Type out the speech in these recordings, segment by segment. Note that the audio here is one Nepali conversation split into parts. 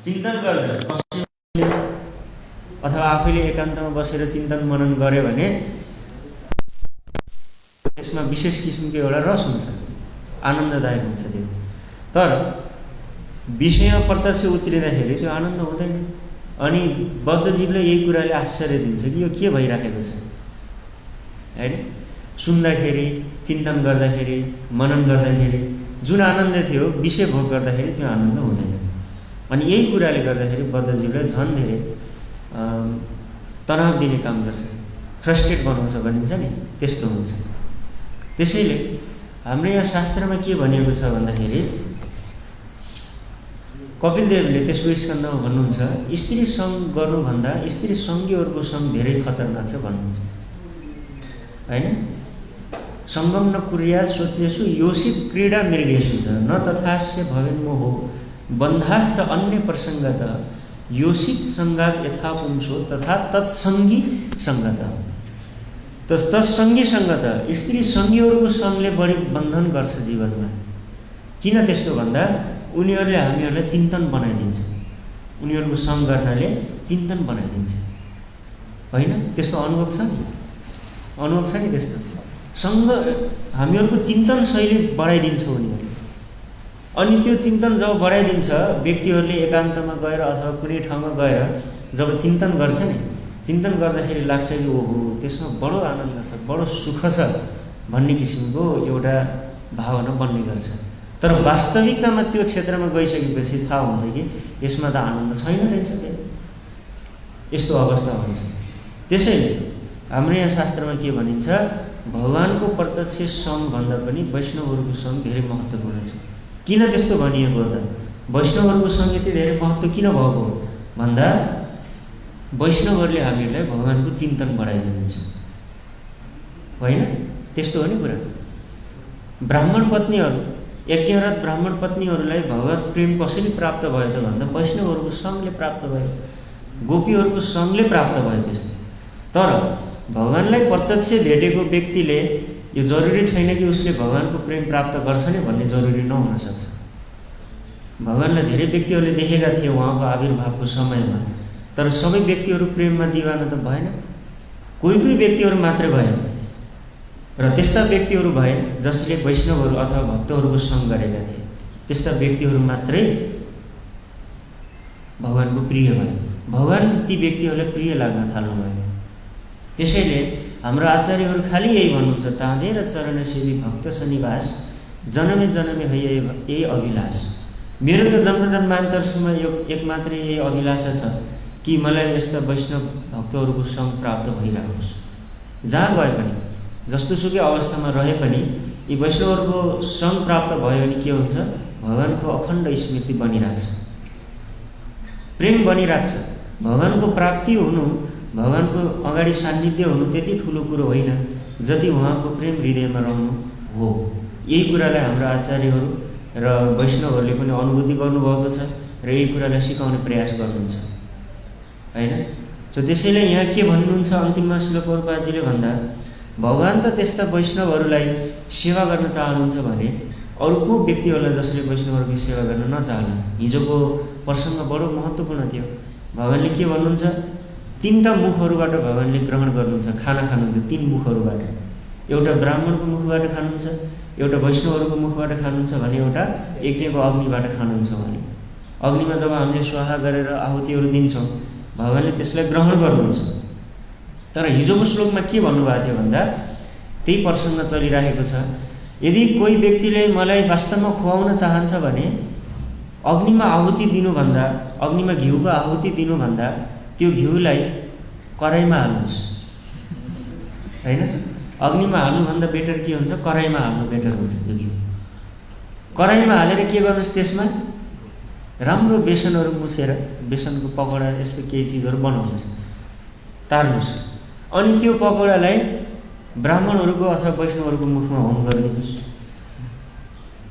चिन्तन गर्दा अथवा आफैले एकान्तमा बसेर चिन्तन मनन गर्यो भने त्यसमा विशेष किसिमको एउटा रस हुन्छ, आनन्ददायक हुन्छ त्यो। तर विषयमा प्रत्यक्ष उत्रिँदाखेरि त्यो आनन्द हुँदैन। अनि बद्धजीवले यही कुराले आश्चर्य दिन्छ कि यो के भइराखेको छ हैन। सुन्दाखेरि, चिन्तन गर्दाखेरि, मनन गर्दाखेरि जुन आनन्द थियो विषय भोग गर्दाखेरि त्यो आनन्द हुँदैन। अनि यही कुराले गर्दाखेरि बद्धजीवलाई झन् धेरै तनाव दिने काम गर्छ, फ्रस्ट्रेट बनाउँछ भनिन्छ नि, त्यस्तो हुन्छ। त्यसैले हाम्रो यहाँ शास्त्रमा के भनिएको छ भन्दाखेरि कपिलदेवले तेस्रो स्कन्धमा भन्नुहुन्छ स्त्री सङ्ग गर्नुभन्दा स्त्री सङ्गीहरूको सङ्ग धेरै खतरनाक छ भन्नुहुन्छ हैन। सङ्गम न कुर्यात् सोचेषु योषित क्रीडा मृगेषु छ न तथास्य भवेन्मोहो बन्धाश्च अन्य प्रसङ्गत योषित सङ्गात यथा पुंसो तथा तत्सङ्गी सङ्गत। तत्सङ्गी सङ्गत स्त्री सङ्गीहरूको सङ्गले बढी बन्धन गर्छ जीवनमा। किन त्यस्तो भन्दा उनीहरूले हामीहरूलाई चिन्तन बनाइदिन्छ, उनीहरूको सङ्ग गर्नाले चिन्तन बनाइदिन्छ होइन। त्यस्तो अनुभव छ नि, अनुभव छ नि त्यस्तो। सँग हामीहरूको चिन्तन शैली बढाइदिन्छ उनीहरूले। अनि त्यो चिन्तन जब बढाइदिन्छ व्यक्तिहरूले एकान्तमा गएर अथवा कुनै ठाउँमा गएर जब चिन्तन गर्छ नि, चिन्तन गर्दाखेरि लाग्छ कि ओहो त्यसमा बडो आनन्द छ, बडो सुख छ भन्ने किसिमको एउटा भावना बन्ने गर्छ। तर वास्तविकतामा त्यो क्षेत्रमा गइसकेपछि थाहा हुन्छ कि यसमा त आनन्द छैन रहेछ, यस्तो अवस्था हुन्छ। त्यसैले हाम्रो यहाँ शास्त्रमा के भनिन्छ, भगवानको प्रत्यक्ष सङ्घभन्दा पनि वैष्णवहरूको सङ्घ धेरै महत्त्वपूर्ण छ। किन त्यस्तो भनिएको त? वैष्णवहरूको सङ्घ यति धेरै महत्त्व किन भएको भन्दा वैष्णवहरूले हामीहरूलाई भगवानको चिन्तन बढाइदिनुहुन्छ होइन। त्यस्तो हो नि कुरा। ब्राह्मण पत्नीहरू, यज्ञरत ब्राह्मण पत्नीहरूलाई भगवत प्रेम कसरी प्राप्त भयो त भन्दा वैष्णवहरूको सङ्घले प्राप्त भयो, गोपीहरूको सङ्घले प्राप्त भयो त्यस्तो। तर भगवानलाई प्रत्यक्ष भेटेको व्यक्तिले यो जरुरी छैन कि उसले भगवानको प्रेम प्राप्त गर्छ नि भन्ने जरुरी नहुन सक्छ। भगवानलाई धेरै व्यक्तिहरूले देखेका थिए उहाँको आविर्भावको समयमा, तर सबै व्यक्तिहरू प्रेममा दिवाना त भएन, कोही कोही व्यक्तिहरू मात्रै भए। र त्यस्ता व्यक्तिहरू भए जसले वैष्णवहरू अथवा भक्तहरूको सङ्ग गरेका थिए, त्यस्ता व्यक्तिहरू मात्रै भगवानको प्रिय भए। भगवान ती व्यक्तिहरूलाई प्रिय लाग्न थाल्नुभयो। त्यसैले हाम्रो आचार्यहरू खालि यही भन्नुहुन्छ, ताँदेर चरण सेवी भक्त सनिवास जनमे जनमे है यही अभिलाष। मेरो त जन्म जन्मान्तरसम्म एक मात्रै यही अभिलाषा छ कि मलाई यस्ता वैष्णव भक्तहरूको सङ्ग प्राप्त भइरहोस्। जहाँ गए पनि, जस्तोसुकै अवस्थामा रहे पनि यी वैष्णवहरूको सङ्ग प्राप्त भयो भने के हुन्छ, भगवानको अखण्ड स्मृति बनिरहेछ, प्रेम बनिरहेछ। भगवानको प्राप्ति हुनु, भगवानको अगाडि सान्निध्य हुनु त्यति ठुलो कुरो होइन जति उहाँको प्रेम हृदयमा रहनु हो। यही कुरालाई हाम्रो आचार्यहरू र वैष्णवहरूले पनि अनुभूति गर्नुभएको छ र यही कुरालाई सिकाउने प्रयास गर्नुहुन्छ होइन। सो त्यसैले यहाँ के भन्नुहुन्छ अन्तिममा श्रील प्रभुपादजीले भन्दा, भगवान त त्यस्ता वैष्णवहरूलाई सेवा गर्न चाहनुहुन्छ भने अरू को व्यक्ति होला जसले वैष्णवहरूको सेवा गर्न नचाहला। हिजोको प्रसङ्ग बडो महत्त्वपूर्ण थियो। भगवानले के भन्नुहुन्छ, तीनटा मुखहरूबाट भगवानले ग्रहण गर्नुहुन्छ, खाना खानुहुन्छ। तीन मुखहरूबाट, एउटा ब्राह्मणको मुखबाट खानुहुन्छ, एउटा वैष्णवहरूको मुखबाट खानुहुन्छ भने एउटा यज्ञको अग्निबाट खानुहुन्छ। भने अग्निमा जब हामीले स्वाहा गरेर आहुतिहरू दिन्छौँ भगवानले त्यसलाई ग्रहण गर्नुहुन्छ। तर हिजोको श्लोकमा के भन्नुभएको थियो भन्दा त्यही प्रसङ्ग चलिरहेको छ। यदि कोही व्यक्तिले मलाई वास्तवमा खुवाउन चाहन्छ भने अग्निमा आहुति दिनुभन्दा, अग्निमा घिउको आहुति दिनुभन्दा त्यो घिउलाई कराईमा हाल्नुहोस् होइन। अग्निमा हाल्नुभन्दा बेटर के हुन्छ, कराईमा हाल्नु बेटर हुन्छ। त्यो घिउ कराईमा हालेर के गर्नुहोस्, त्यसमा राम्रो बेसनहरू मुछेर बेसनको पकौडा यस्तो केही चिजहरू बनाउनुहोस्, तार्नुहोस्। अनि त्यो पकौडालाई ब्राह्मणहरूको अथवा वैष्णवहरूको मुखमा होम गरिदिनुहोस्।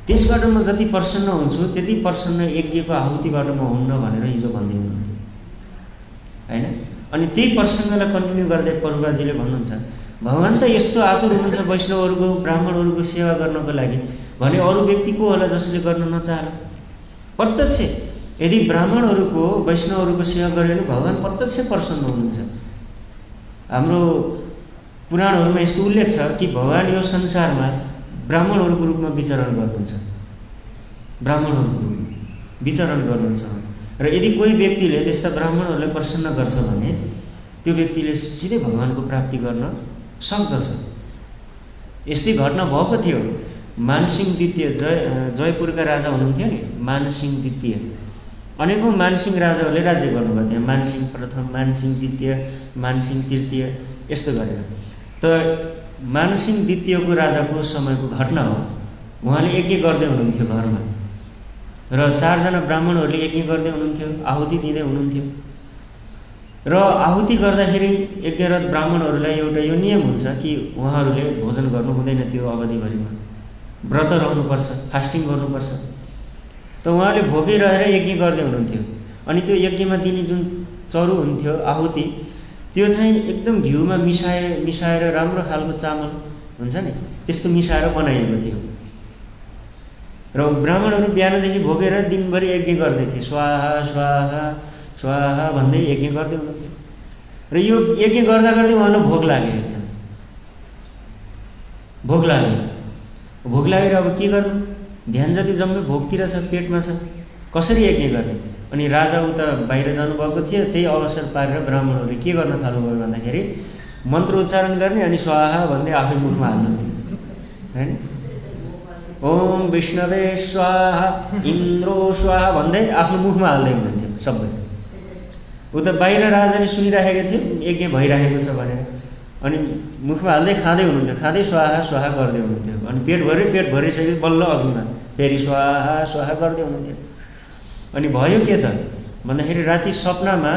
त्यसबाट म जति प्रसन्न हुन्छु त्यति प्रसन्न यज्ञको आहुतिबाट म हुन्न भनेर हिजो भन्दै हुनुहुन्थ्यो होइन। अनि त्यही प्रसङ्गलाई कन्टिन्यू गर्दै प्रभुपादजीले भन्नुहुन्छ, भगवान त यस्तो आतुर हुनुहुन्छ वैष्णवहरूको ब्राह्मणहरूको सेवा गर्नको लागि भने अरू व्यक्ति को होला जसले गर्न नचाहला। प्रत्यक्ष यदि ब्राह्मणहरूको वैष्णवहरूको सेवा गऱ्यो भने भगवान प्रत्यक्ष प्रसन्न हुनुहुन्छ। हाम्रो पुराणहरूमा यस्तो उल्लेख छ कि भगवान यो संसारमा ब्राह्मणहरूको रूपमा विचरण गर्नुहुन्छ, ब्राह्मणहरूको रूपमा विचरण गर्नुहुन्छ। र यदि कोही व्यक्तिले त्यस्ता ब्राह्मणहरूलाई प्रसन्न गर्छ भने त्यो व्यक्तिले सिधै भगवानको प्राप्ति गर्न सक्दछ। यस्तै घटना भएको थियो। मानसिंह द्वितीय जयपुरका राजा हुनुहुन्थ्यो नि, मानसिंह द्वितीय। अनेकौँ मानसिंह राजाहरूले राज्य गर्नुभएको थियो। मानसिंह प्रथम, मानसिंह द्वितीय, मानसिंह तृतीय, यस्तो गरेर। त मानसिंह द्वितीयको राजाको समयको घटना हो। उहाँले यज्ञ गर्दै हुनुहुन्थ्यो घरमा, र 4 जना ब्राह्मणहरूले यज्ञ गर्दै हुनुहुन्थ्यो, आहुति दिँदै हुनुहुन्थ्यो। र आहुति गर्दाखेरि यज्ञरत ब्राह्मणहरूलाई एउटा यो नियम हुन्छ कि उहाँहरूले भोजन गर्नु हुँदैन, त्यो अवधिभरिमा व्रत रहनुपर्छ, फास्टिङ गर्नुपर्छ। त उहाँले भोकै रहेर यज्ञ गर्दै हुनुहुन्थ्यो। अनि त्यो यज्ञमा दिने जुन चरु हुन्थ्यो आहुति, त्यो चाहिँ एकदम घिउमा मिसाएर राम्रो खालको चामल हुन्छ नि, त्यस्तो मिसाएर बनाइएको थियो। र ब्राह्मणहरू बिहानदेखि भोगेर दिनभरि यज्ञ गर्दै थिए, स्वाहा स्वाहा स्वाहा भन्दै यज्ञ गर्दै हुनुहुन्थ्यो। र यो यज्ञ गर्दा गर्दै उहाँलाई भोक लाग्यो, एकदम भोक लाग्यो। भोक लागेर अब के गर्नु, ध्यान जति जम्मै भोकतिर छ, पेटमा छ, कसरी यज्ञ गर्ने। अनि राजा उता बाहिर जानुभएको थियो। त्यही अवसर पारेर ब्राह्मणहरूले के गर्न थाल्नुभयो भन्दाखेरि मन्त्र उच्चारण गर्ने अनि स्वाहा भन्दै आफै मुखमा हाल्नुहुन्थ्यो हैन। ओम विष्णवे स्वाहा, इन्द्रो स्वाहा भन्दै आफ्नो मुखमा हाल्दै हुनुहुन्थ्यो सबै। उता बाहिर राजाले सुनिराखेको थियो यज्ञ भइरहेको छ भनेर, अनि मुखमा हाल्दै खाँदै हुनुहुन्थ्यो, खाँदै स्वाहा स्वाहा गर्दै हुनुहुन्थ्यो। अनि पेट भरिसकेपछि बल्ल अग्निमा फेरि स्वाहा स्वाहा गर्दै हुनुहुन्थ्यो। अनि भयो के त भन्दाखेरि राति सपनामा,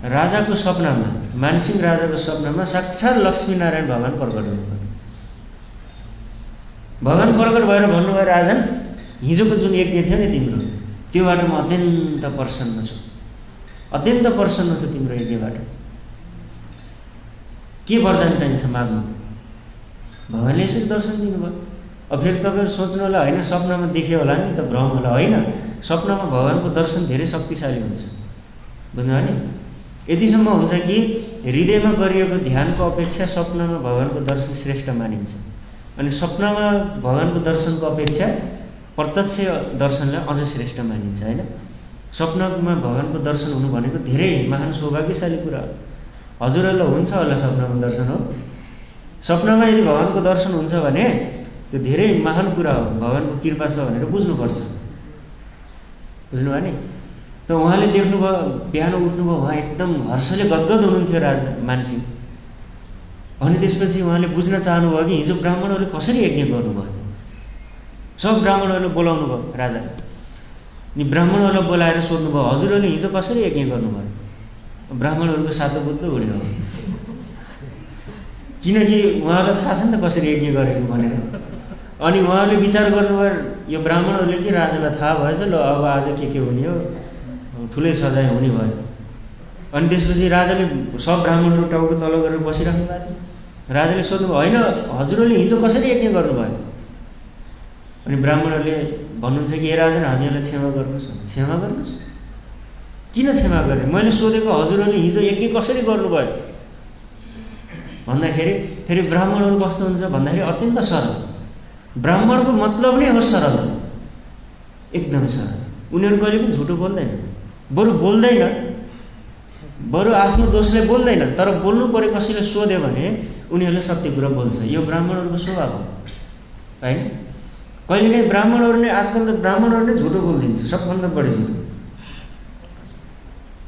राजाको सपनामा, मानसिंह राजाको सपनामा साक्षात् लक्ष्मीनारायण भगवान प्रकट हुनुभयो। भगवान प्रकट भएर भन्नुभयो, राजन हिजोको जुन यज्ञ थियो नि तिम्रो, त्योबाट म अत्यन्त प्रसन्न छु, अत्यन्त प्रसन्न छु तिम्रो यज्ञबाट। के वरदान चाहिन्छ माग्नु। भगवानले यसरी दर्शन दिनुभयो। अब फेरि तपाईँहरू सोच्नु होला होइन सपनामा देख्यो होला नि त, भ्रम होला, होइन। सपनामा भगवानको दर्शन धेरै शक्तिशाली हुन्छ, बुझ्नुभयो नि। यतिसम्म हुन्छ कि हृदयमा गरिएको ध्यानको अपेक्षा सपनामा भगवानको दर्शन श्रेष्ठ मानिन्छ। अनि सपनामा भगवानको दर्शनको अपेक्षा प्रत्यक्ष दर्शनलाई अझ श्रेष्ठ मानिन्छ होइन। सपनामा भगवानको दर्शन हुनु भनेको धेरै महान सौभाग्यशाली कुरा हो। हजुरहरूलाई हुन्छ होला सपनामा दर्शन हो। सपनामा यदि भगवानको दर्शन हुन्छ भने त्यो धेरै महान कुरा हो, भगवानको कृपा छ भनेर बुझ्नुपर्छ, बुझ्नुभयो नि। त उहाँले देख्नुभयो, बिहान उठ्नुभयो, उहाँ एकदम हर्षले गदगद हुनुहुन्थ्यो राजा मानसिंह। अनि त्यसपछि उहाँले बुझ्न चाहनुभयो कि हिजो ब्राह्मणहरूले कसरी यज्ञ गर्नुभयो। सब ब्राह्मणहरूलाई बोलाउनु भयो राजाले। अनि ब्राह्मणहरूलाई बोलाएर सोध्नुभयो, हजुरहरूले हिजो कसरी यज्ञ गर्नुभयो। ब्राह्मणहरूको सातो बुद्धो उड्यो, किनकि उहाँलाई थाहा छ नि त कसरी यज्ञ गरेको भनेर। अनि उहाँले विचार गर्नुभयो, यो ब्राह्मणहरूले कि राजालाई थाहा भएछ, ल अब आज के हुने हो, ठुलै सजाय हुने भयो। अनि त्यसपछि राजाले सब ब्राह्मणहरू टाउको तल गरेर बसिराख्नु भएको थियो। राजाले सोध्नुभयो, होइन हजुरहरूले हिजो कसरी यज्ञ गर्नुभयो। अनि ब्राह्मणहरूले भन्नुहुन्छ कि ए राजन हामीहरूलाई क्षमा गर्नुहोस्। क्षमा गर्नुहोस्, किन क्षमा गर्ने, मैले सोधेको हजुरहरूले हिजो यज्ञ कसरी गर्नुभयो भन्दाखेरि फेरि ब्राह्मणहरू कस्तो हुन्छ भन्दाखेरि अत्यन्त सरल। ब्राह्मणको मतलब नै हो सरल, एकदमै सरल। उनीहरू कहिले पनि झुटो बोल्दैन, बरु बोल्दैन, बरु आफ्नो दोषलाई बोल्दैन, तर बोल्नु पऱ्यो कसैले सोध्यो भने उनीहरूले सत्य कुरा बोल्छ। यो ब्राह्मणहरूको स्वभाव हो होइन। कहिलेकाहीँ ब्राह्मणहरू नै, आजकल त ब्राह्मणहरू नै झुटो बोलिदिन्छ, सबभन्दा बढी झुटो।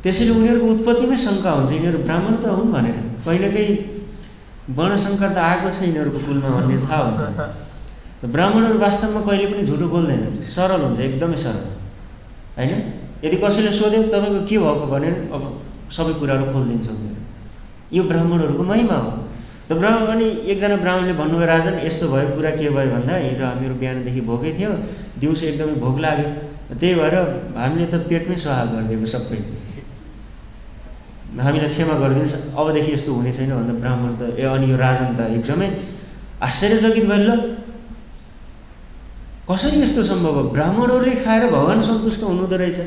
त्यसैले उनीहरूको उत्पत्तिमै शङ्का हुन्छ, यिनीहरू ब्राह्मण त हुन् भनेर। कहिलेकाहीँ वर्णशङ्कर त आएको छ यिनीहरूको कुलमा भन्ने थाहा हुन्छ। ब्राह्मणहरू वास्तवमा कहिले पनि झुटो बोल्दैन, सरल हुन्छ, एकदमै सरल होइन। यदि कसैले सोध्यो तपाईँको के भएको भने अब सबै कुराहरू खोलिदिन्छ उनीहरू। यो ब्राह्मणहरूको महिमा हो। त अनि एकजना ब्राह्मणले भन्नुभयो, राजन यस्तो भयो, कुरा के भयो भन्दा हिजो हामीहरू बिहानदेखि भोकै थियो, दिउँसो एकदमै भोक लाग्यो, त्यही भएर हामीले त पेटमै स्वाहा गरिदिएको सबै, हामीलाई क्षमा गरिदिनुहोस्, अबदेखि यस्तो हुने छैन भन्दा ब्राह्मण त अनि यो राजन त एकदमै आश्चर्यचकित भयो। ल कसरी यस्तो सम्भव हो, ब्राह्मणहरूले खाएर भगवान सन्तुष्ट हुनुहुँदो रहेछ,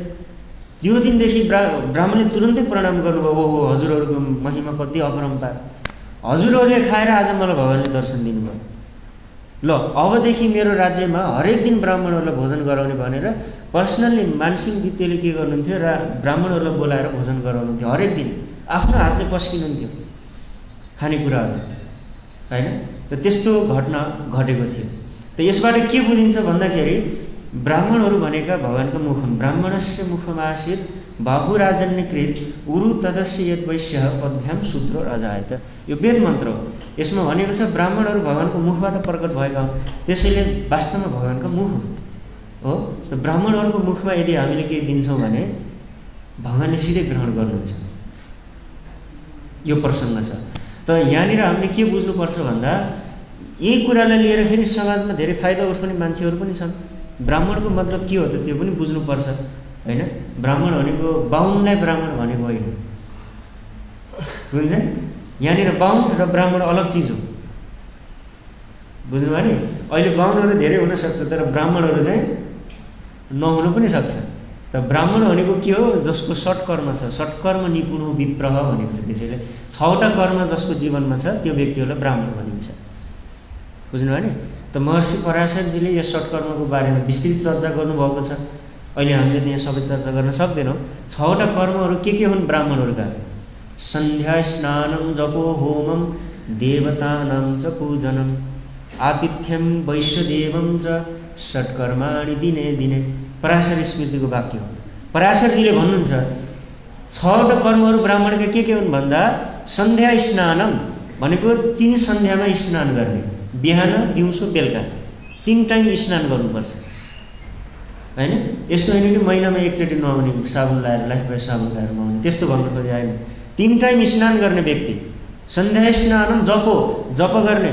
त्यो दिनदेखि ब्राह्मणले तुरन्तै प्रणाम गर्नुभयो, ओहो हजुरहरूको महिमा कति अपरम्पार, हजुरहरूले खाएर आज मलाई भगवान्ले दर्शन दिनुभयो। ल अबदेखि मेरो राज्यमा हरेक दिन ब्राह्मणहरूलाई भोजन गराउने भनेर पर्सनल्ली मानसिंह द्वितीयले के गर्नुहुन्थ्यो, ब्राह्मणहरूलाई बोलाएर भोजन गराउनुहुन्थ्यो। हरेक दिन आफ्नो हातले पस्किनुहुन्थ्यो खानेकुराहरू, होइन? र त्यस्तो घटना घटेको थियो। त यसबाट के बुझिन्छ भन्दाखेरि ब्राह्मणहरू भनेका भगवान्को मुख हुन्। ब्राह्मणस्य मुखमासीत् बाहुराजन्यकृत उरु तदस्य यद वैश्य पद्भ्याम शूद्रो अजायत। यो वेद मन्त्र हो। यसमा भनेको छ ब्राह्मणहरू भगवान्को मुखबाट प्रकट भएका हुन्, त्यसैले वास्तवमा भगवान्को मुख हुन् हो। त ब्राह्मणहरूको मुखमा यदि हामीले केही दिन्छौँ भने भगवान्ले सिधै ग्रहण गर्नुहुन्छ। यो प्रसङ्ग छ। त यहाँनिर हामीले के बुझ्नुपर्छ भन्दा यही कुरालाई लिएर फेरि समाजमा धेरै फाइदा उठाउने मान्छेहरू पनि छन्। ब्राह्मणको मतलब के हो त त्यो पनि बुझ्नुपर्छ, होइन? ब्राह्मण भनेको बाहुनलाई ब्राह्मण भनेको होइन, बुझ्छ? यहाँनिर बाहुन र ब्राह्मण अलग चिज हो, बुझ्नुभयो नि? अहिले बाहुनहरू धेरै हुनसक्छ तर ब्राह्मणहरू चाहिँ नहुनु पनि सक्छ। त ब्राह्मण भनेको के हो? जसको षट्कर्म छ, षट्कर्म निपुण विप्रह भनेको छ। त्यसैले 6वटा कर्म जसको जीवनमा छ त्यो व्यक्तिहरूलाई ब्राह्मण भनिन्छ, बुझ्नुभयो नि? त महर्षि पराशरजीले यस षट्कर्मको बारेमा विस्तृत चर्चा गर्नुभएको छ। अहिले हामीले यहाँ सबै चर्चा गर्न सक्दैनौँ। 6वटा कर्महरू के हुन् ब्राह्मणहरूका? सन्ध्या स्नानं जपो होमम देवतानां च पूजनम आतिथ्यम वैश्यदेवं च षट्कर्माणि दिने दिने। पराशर स्मृतिको वाक्य हो। पराशरजीले भन्नुहुन्छ 6वटा कर्महरू ब्राह्मणका के हुन् भन्दा सन्ध्या स्नानम भनेको 3 सन्ध्यामा स्नान गर्ने, बिहान दिउँसो बेलुका 3 टाइम स्नान गर्नुपर्छ, होइन? यस्तो होइन कि महिनामा एकचोटि नुहाउने, साबुन लाएर लाइफबाई साबुन लाएर नुहाउने, त्यस्तो भन्नु खोजे होइन। 3 टाइम स्नान गर्ने व्यक्ति। सन्ध्या स्नानम जपो, जप गर्ने,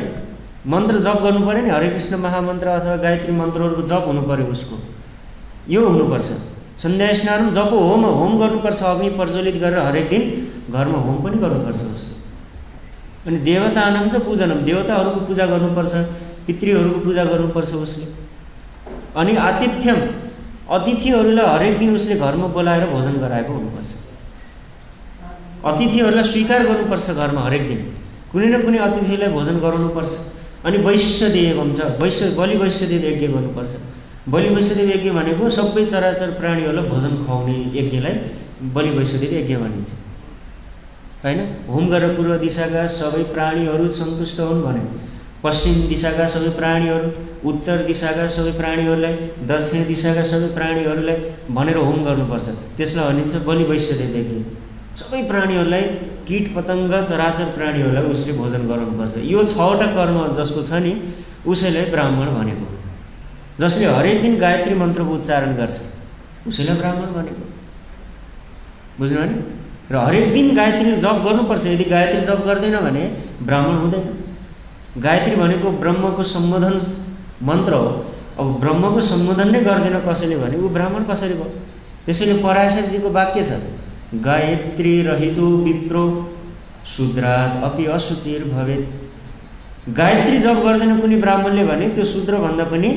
मन्त्र जप गर्नु पऱ्यो नि, हरे कृष्ण महामन्त्र अथवा गायत्री मन्त्रहरूको जप हुनु पऱ्यो उसको, यो हुनुपर्छ। सन्ध्या स्नानम जपो होम, होम गर्नुपर्छ, अग्नि प्रज्वलित गरेर हरेक दिन घरमा होम पनि गर्नुपर्छ उसले। अनि देवतानां च पूजनम, देवताहरूको पूजा गर्नुपर्छ, पितृहरूको पूजा गर्नुपर्छ उसले। अनि आतिथ्यम, अतिथिहरूलाई हरेक दिन उसले घरमा बोलाएर भोजन गराएको हुनुपर्छ। अतिथिहरूलाई स्वीकार गर्नुपर्छ घरमा हरेक दिन, कुनै न कुनै अतिथिलाई भोजन गराउनुपर्छ। अनि वैश्यदेवं च, बलि वैश्यदेव यज्ञ गर्नुपर्छ। बलि वैश्यदेव यज्ञ भनेको सबै चराचर प्राणीहरूलाई भोजन खुवाउने यज्ञलाई बलि वैश्यदेव यज्ञ भनिन्छ, होइन? होम गरेर पूर्व दिशाका सबै प्राणीहरू सन्तुष्ट हुन् भने, पश्चिम दिशाका सबै प्राणीहरू, उत्तर दिशाका सबै प्राणीहरूलाई, दक्षिण दिशाका सबै प्राणीहरूलाई भनेर होम गर्नुपर्छ। त्यसलाई भनिन्छ बलि वैश्यदेव यज्ञ। सबै प्राणीहरूलाई, कीट पतङ्ग चराचर प्राणीहरूलाई उसले भोजन गराउनुपर्छ। यो 6वटा कर्म जसको छ नि उसैलाई ब्राह्मण भनेको। जसले हरेक दिन गायत्री मन्त्रको उच्चारण गर्छ उसैलाई ब्राह्मण भनेको, बुझ्नुभयो नि? र हरेक दिन गायत्री जप गर्नुपर्छ। यदि गायत्री जप गर्दैन भने ब्राह्मण हुँदैन। गायत्री भनेको ब्रह्मको सम्बोधन मन्त्र हो। अब ब्रह्मको सम्बोधन नै गर्दैन कसैले भने ऊ ब्राह्मण कसरी भयो? त्यसैले पराशरजीको वाक्य छ, गायत्री रहितो विप्रो शूद्रात् अपि अशुचिर भवेत्। गायत्री जप गर्दैन कुनै ब्राह्मणले भने त्यो शूद्रभन्दा पनि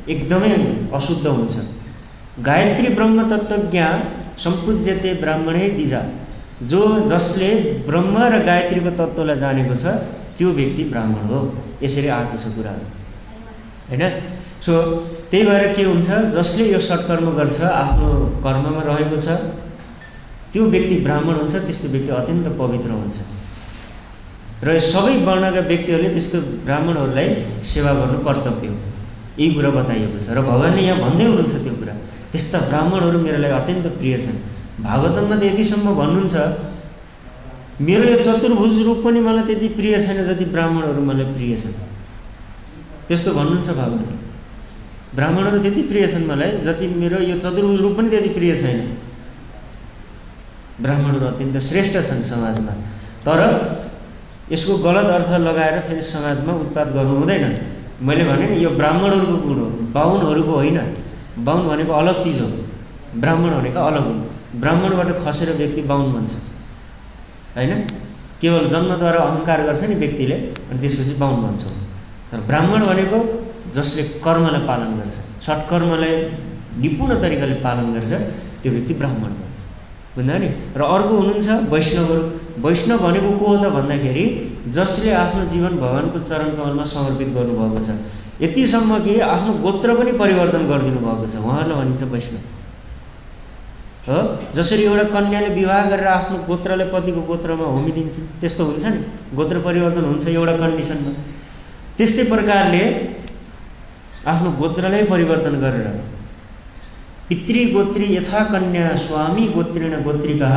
एकदमै अशुद्ध हुन्छ। गायत्री ब्रह्म तत्त्वज्ञ सम्पूज्यते ब्राह्मणे दिजा। जसले ब्रह्म र गायत्रीको तत्त्वलाई जानेको छ त्यो व्यक्ति ब्राह्मण हो। यसरी आएको छ कुरा, होइन? सो त्यही भएर के हुन्छ, जसले यो सत्कर्म गर्छ, आफ्नो कर्ममा रहेको छ, त्यो व्यक्ति ब्राह्मण हुन्छ। त्यस्तो व्यक्ति अत्यन्त पवित्र हुन्छ। र सबै वर्णका व्यक्तिहरूले त्यस्तो ब्राह्मणहरूलाई सेवा गर्नु कर्तव्य हो। यही कुरा बताइएको छ र भगवान्ले यहाँ भन्दै हुनुहुन्छ त्यो कुरा। त्यस्ता ब्राह्मणहरू मेरो लागि अत्यन्त प्रिय छन्। भागवतममा त यतिसम्म भन्नुहुन्छ, मेरो यो चतुर्भुज रूप पनि मलाई त्यति प्रिय छैन जति ब्राह्मणहरू मलाई प्रिय छन्। त्यस्तो भन्नुहुन्छ भगवान्ले। ब्राह्मणहरू त्यति प्रिय छन् मलाई जति मेरो यो चतुर्भुज रूप पनि त्यति प्रिय छैन। ब्राह्मणहरू अत्यन्त श्रेष्ठ छन् समाजमा। तर यसको गलत अर्थ लगाएर फेरि समाजमा उत्पात गर्नु हुँदैन। मैले भने नि यो ब्राह्मणहरूको गुण हो, बाहुनहरूको होइन। बाहुन भनेको अलग चिज हो, ब्राह्मण भनेको अलग हो। ब्राह्मणबाट खसेर व्यक्ति बाहुन बन्छ, होइन? केवल जन्मद्वारा अहङ्कार गर्छ नि व्यक्तिले अनि त्यसपछि बाहुन बन्छ। तर ब्राह्मण भनेको जसले कर्मलाई पालन गर्छ, सत्कर्मलाई निपुण तरिकाले पालन गर्छ, त्यो व्यक्ति ब्राह्मण हो। बुझ्नु नि। र अर्को हुनुहुन्छ वैष्णवहरू। वैष्णव भनेको को हो त भन्दाखेरि जसले आफ्नो जीवन भगवानको चरण कमलमा समर्पित गर्नुभएको छ, यतिसम्म कि आफ्नो गोत्र पनि परिवर्तन गरिदिनु भएको छ, उहाँलाई भनिन्छ वैष्णव हो। जसरी एउटा कन्याले विवाह गरेर आफ्नो गोत्रलाई पतिको गोत्रमा होमिदिन्छ, त्यस्तो हुन्छ नि, गोत्र परिवर्तन हुन्छ एउटा कन्डिसनमा। त्यस्तै प्रकारले आफ्नो गोत्रलाई परिवर्तन गरेर पितृ गोत्री यथा कन्या स्वामी गोत्रेण गोत्रिका